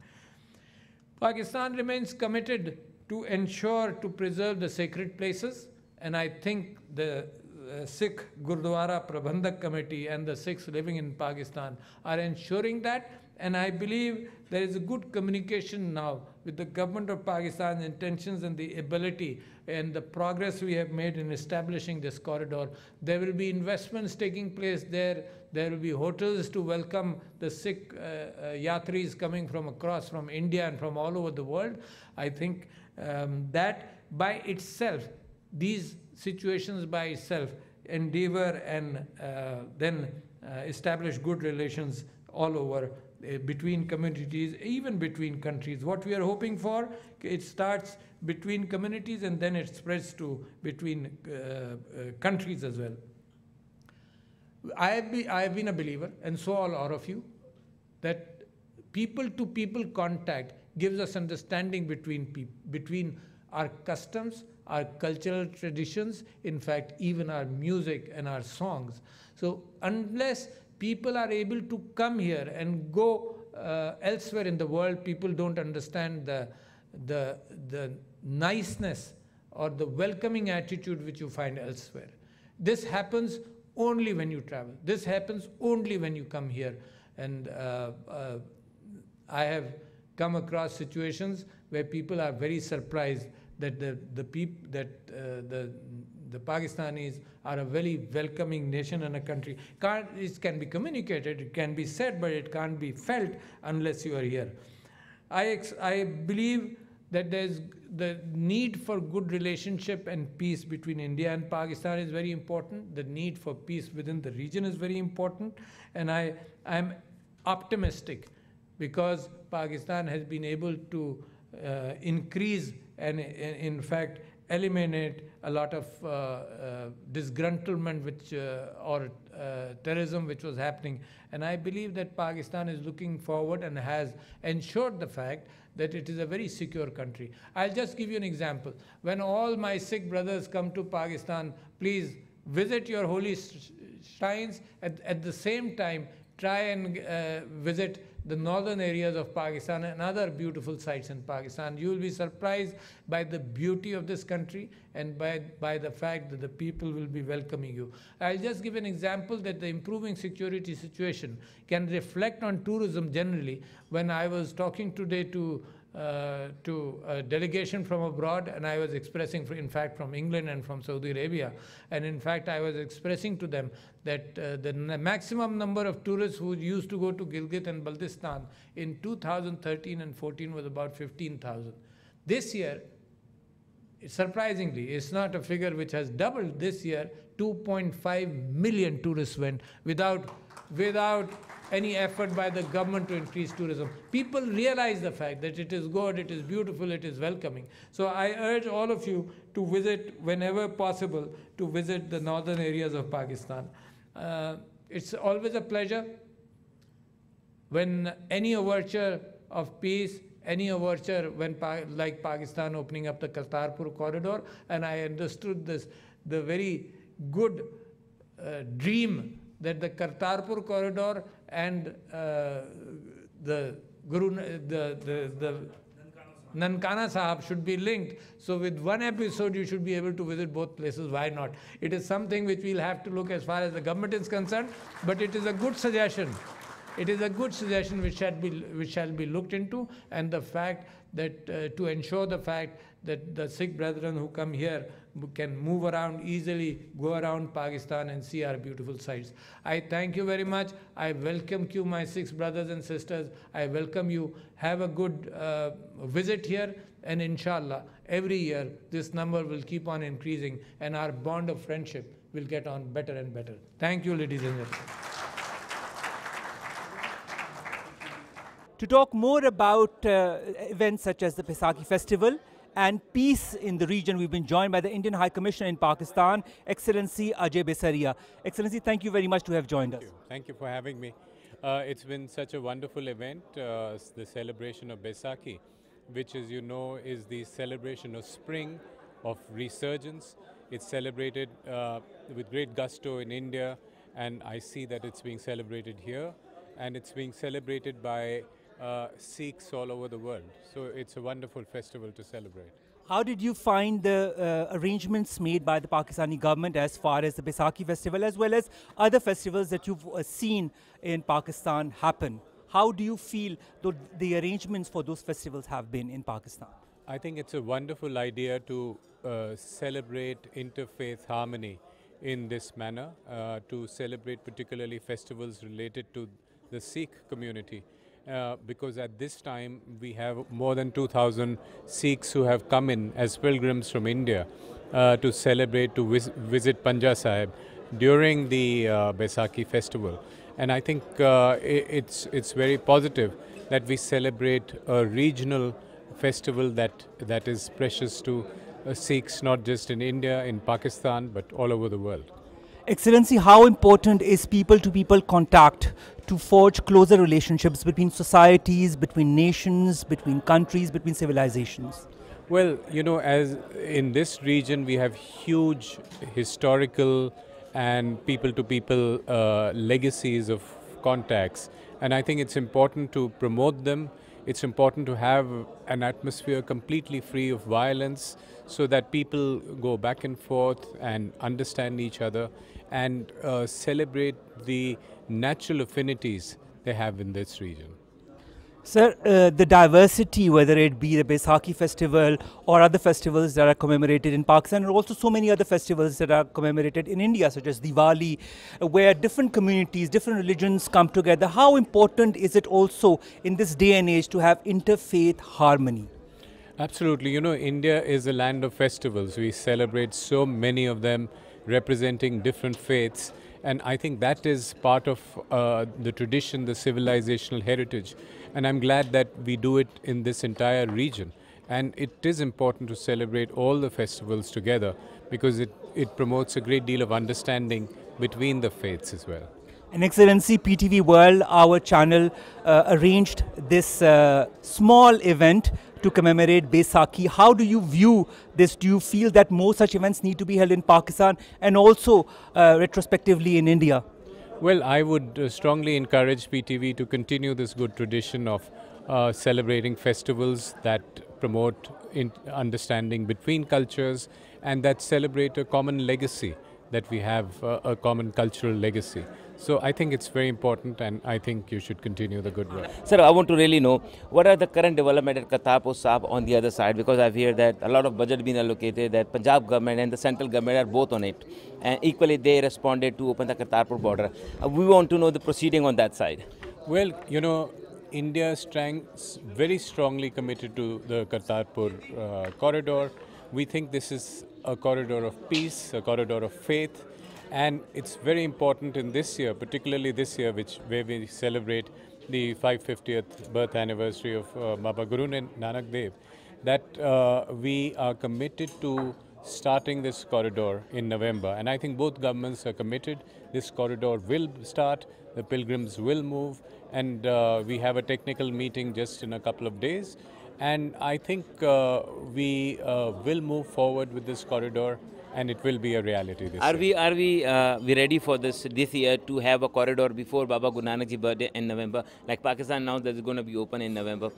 Pakistan remains committed to ensure to preserve the sacred places, and I think the Sikh Gurdwara Prabandhak Committee and the Sikhs living in Pakistan are ensuring that, and I believe there is a good communication now with the government of Pakistan's intentions and the ability and the progress we have made in establishing this corridor. There will be investments taking place there. There will be hotels to welcome the Sikh yatris coming from India and from all over the world. I think that by itself, these situations by itself endeavor and then establish good relations all over between communities, even between countries. What we are hoping for, it starts between communities and then it spreads to between countries as well. I have been a believer, and so are all of you, that people-to-people contact gives us understanding between our customs, our cultural traditions, in fact, even our music and our songs. So unless people are able to come here and go elsewhere in the world, people don't understand the niceness or the welcoming attitude which you find elsewhere. This happens only when you travel. This happens only when you come here. And I have come across situations where people are very surprised that the Pakistanis are a very welcoming nation and a country. It can be communicated, it can be said, but it can't be felt unless you are here. I believe that there's the need for good relationship and peace between India and Pakistan is very important. The need for peace within the region is very important. And I'm optimistic because Pakistan has been able to increase and in fact eliminate a lot of disgruntlement or terrorism which was happening. And I believe that Pakistan is looking forward and has ensured the fact that it is a very secure country. I'll just give you an example. When all my Sikh brothers come to Pakistan, please visit your holy shrines. At the same time, try and visit the northern areas of Pakistan and other beautiful sites in Pakistan. You will be surprised by the beauty of this country and by the fact that the people will be welcoming you. I'll just give an example that the improving security situation can reflect on tourism generally. When I was talking today to a delegation from abroad, and I was expressing, in fact, from England and from Saudi Arabia, and in fact I was expressing to them that the maximum number of tourists who used to go to Gilgit and Baltistan in 2013 and 14 was about 15,000. This year, surprisingly, it's not a figure which has doubled. This year, 2.5 million tourists went without any effort by the government to increase tourism. People realize the fact that it is good, it is beautiful, it is welcoming. So I urge all of you to visit, whenever possible, to visit the northern areas of Pakistan. It's always a pleasure when any overture of peace, any overture when like Pakistan opening up the Kartarpur corridor, and I understood the very good dream that the Kartarpur corridor and the Nankana Sahib should be linked. So with one episode, you should be able to visit both places. Why not? It is something which we'll have to look as far as the government is concerned, but it is a good suggestion. It is a good suggestion which shall be looked into, and the fact that to ensure the fact that the Sikh brethren who come here can move around easily, go around Pakistan and see our beautiful sites. I thank you very much. I welcome you, my Sikh brothers and sisters. I welcome you. Have a good visit here, and inshallah, every year this number will keep on increasing and our bond of friendship will get on better and better. Thank you, ladies and gentlemen. To talk more about events such as the Baisakhi festival and peace in the region, we've been joined by the Indian High Commissioner in Pakistan, Excellency Ajay Besaria. Excellency, thank you very much to have joined us. Thank you for having me. It's been such a wonderful event, the celebration of Baisakhi, which, as you know, is the celebration of spring, of resurgence. It's celebrated with great gusto in India, and I see that it's being celebrated here, and it's being celebrated by Sikhs all over the world. So it's a wonderful festival to celebrate. How did you find the arrangements made by the Pakistani government as far as the Baisakhi festival as well as other festivals that you've seen in Pakistan happen? How do you feel the arrangements for those festivals have been in Pakistan? I think it's a wonderful idea to celebrate interfaith harmony in this manner, to celebrate particularly festivals related to the Sikh community. Because at this time we have more than 2,000 Sikhs who have come in as pilgrims from India to celebrate, to visit Panja Sahib, during the Baisakhi festival. And I think it's very positive that we celebrate a regional festival that is precious to Sikhs, not just in India, in Pakistan, but all over the world. Excellency, how important is people-to-people contact to forge closer relationships between societies, between nations, between countries, between civilizations? Well, you know, as in this region, we have huge historical and people-to-people legacies of contacts. And I think it's important to promote them. It's important to have an atmosphere completely free of violence so that people go back and forth and understand each other and celebrate the natural affinities they have in this region. Sir, the diversity, whether it be the Baisakhi festival or other festivals that are commemorated in Pakistan, and also so many other festivals that are commemorated in India, such as Diwali, where different communities, different religions come together. How important is it also in this day and age to have interfaith harmony? Absolutely. You know, India is a land of festivals. We celebrate so many of them representing different faiths. And I think that is part of the tradition, the civilizational heritage. And I'm glad that we do it in this entire region. And it is important to celebrate all the festivals together because it promotes a great deal of understanding between the faiths as well. And Excellency, PTV World, our channel, arranged this small event to commemorate Baisakhi. How do you view this? Do you feel that more such events need to be held in Pakistan and also retrospectively in India? Well, I would strongly encourage PTV to continue this good tradition of celebrating festivals that promote understanding between cultures and that celebrate a common legacy, that we have a common cultural legacy. So I think it's very important and I think you should continue the good work. Sir, I want to really know what are the current development at Kartarpur Sahib on the other side, because I've heard that a lot of budget been allocated, that Punjab government and the central government are both on it. And equally they responded to open the Kartarpur border. We want to know the proceeding on that side. Well, you know, India stands very strongly committed to the Kartarpur corridor. We think this is a corridor of peace, a corridor of faith. And it's very important in this year, particularly this year, where we celebrate the 550th birth anniversary of Baba Guru Nanak Dev, that we are committed to starting this corridor in November. And I think both governments are committed. This corridor will start, the pilgrims will move, and we have a technical meeting just in a couple of days. And I think we will move forward with this corridor. And it will be a reality this year. Are we ready for this year to have a corridor before Baba Guru Nanak Ji birthday in November? Like Pakistan now, that is going to be open in November.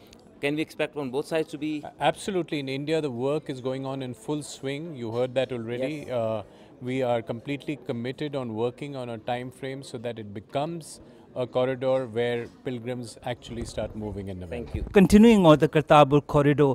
Can we expect on both sides to be? Absolutely. In India, the work is going on in full swing. You heard that already. Yes. We are completely committed on working on a time frame so that it becomes a corridor where pilgrims actually start moving in November. Thank you. Continuing on the Kartarpur corridor,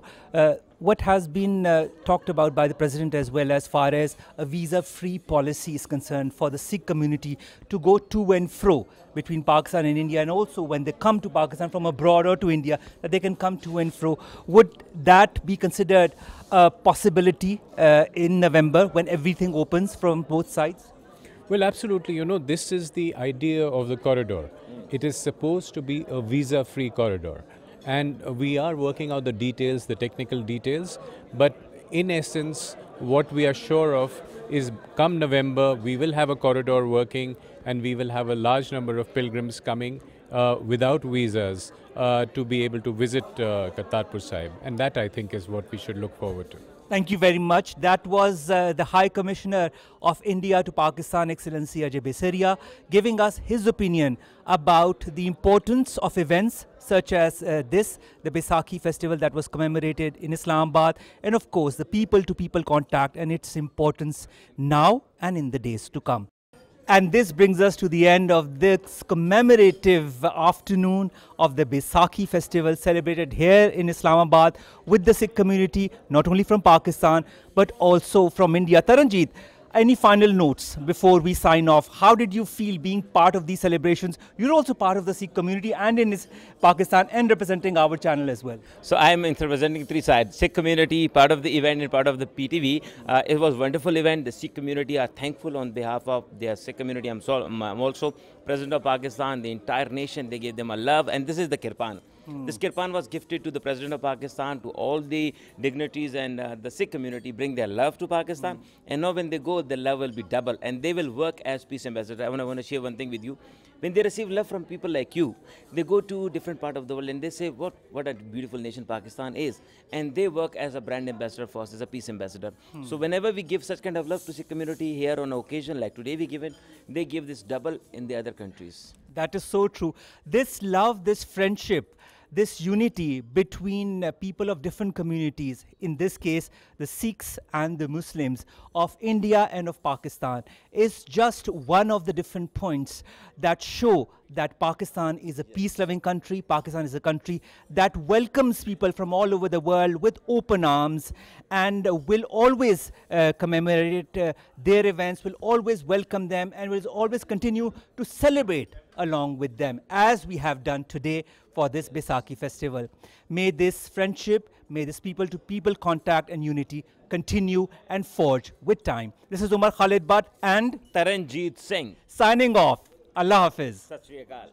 what has been talked about by the President as far as a visa-free policy is concerned for the Sikh community to go to and fro between Pakistan and India, and also when they come to Pakistan from abroad or to India, that they can come to and fro. Would that be considered a possibility in November when everything opens from both sides? Well, absolutely. You know, this is the idea of the corridor. It is supposed to be a visa-free corridor. And we are working out the details, the technical details. But in essence, what we are sure of is come November, we will have a corridor working and we will have a large number of pilgrims coming without visas to be able to visit Kartarpur Sahib. And that, I think, is what we should look forward to. Thank you very much. That was the High Commissioner of India to Pakistan, Excellency Ajay Baisakhi, giving us his opinion about the importance of events such as this, the Baisakhi festival that was commemorated in Islamabad, and of course the people-to-people contact and its importance now and in the days to come. And this brings us to the end of this commemorative afternoon of the Baisakhi festival celebrated here in Islamabad with the Sikh community, not only from Pakistan, but also from India. Taranjeet, Any final notes before we sign off? How did you feel being part of these celebrations? You're also part of the Sikh community and in Pakistan and representing our channel as well. So I am representing three sides: Sikh community, part of the event and part of the PTV. It was a wonderful event. The Sikh community are thankful on behalf of their Sikh community. I'm also President of Pakistan, the entire nation. They gave them a love, and this is the kirpan. This kirpan was gifted to the President of Pakistan, to all the dignitaries and the Sikh community bring their love to Pakistan. And now when they go, the love will be double and they will work as peace ambassadors. I want to share one thing with you. When they receive love from people like you, they go to different part of the world and they say, what a beautiful nation Pakistan is. And they work as a brand ambassador for us, as a peace ambassador. So whenever we give such kind of love to Sikh community here on an occasion like today we give it, they give this double in the other countries. That is so true. This love, this friendship, this unity between people of different communities, in this case the Sikhs and the Muslims of India and of Pakistan, is just one of the different points that show that Pakistan is a peace-loving country. Pakistan is a country that welcomes people from all over the world with open arms and will always commemorate their events, will always welcome them and will always continue to celebrate along with them, as we have done today for this Baisakhi festival. May this friendship, may this people-to-people contact and unity continue and forge with time. This is Umar Khalid Bhatt and Taranjeet Singh signing off. Allah Hafiz. Sat Shri Akal.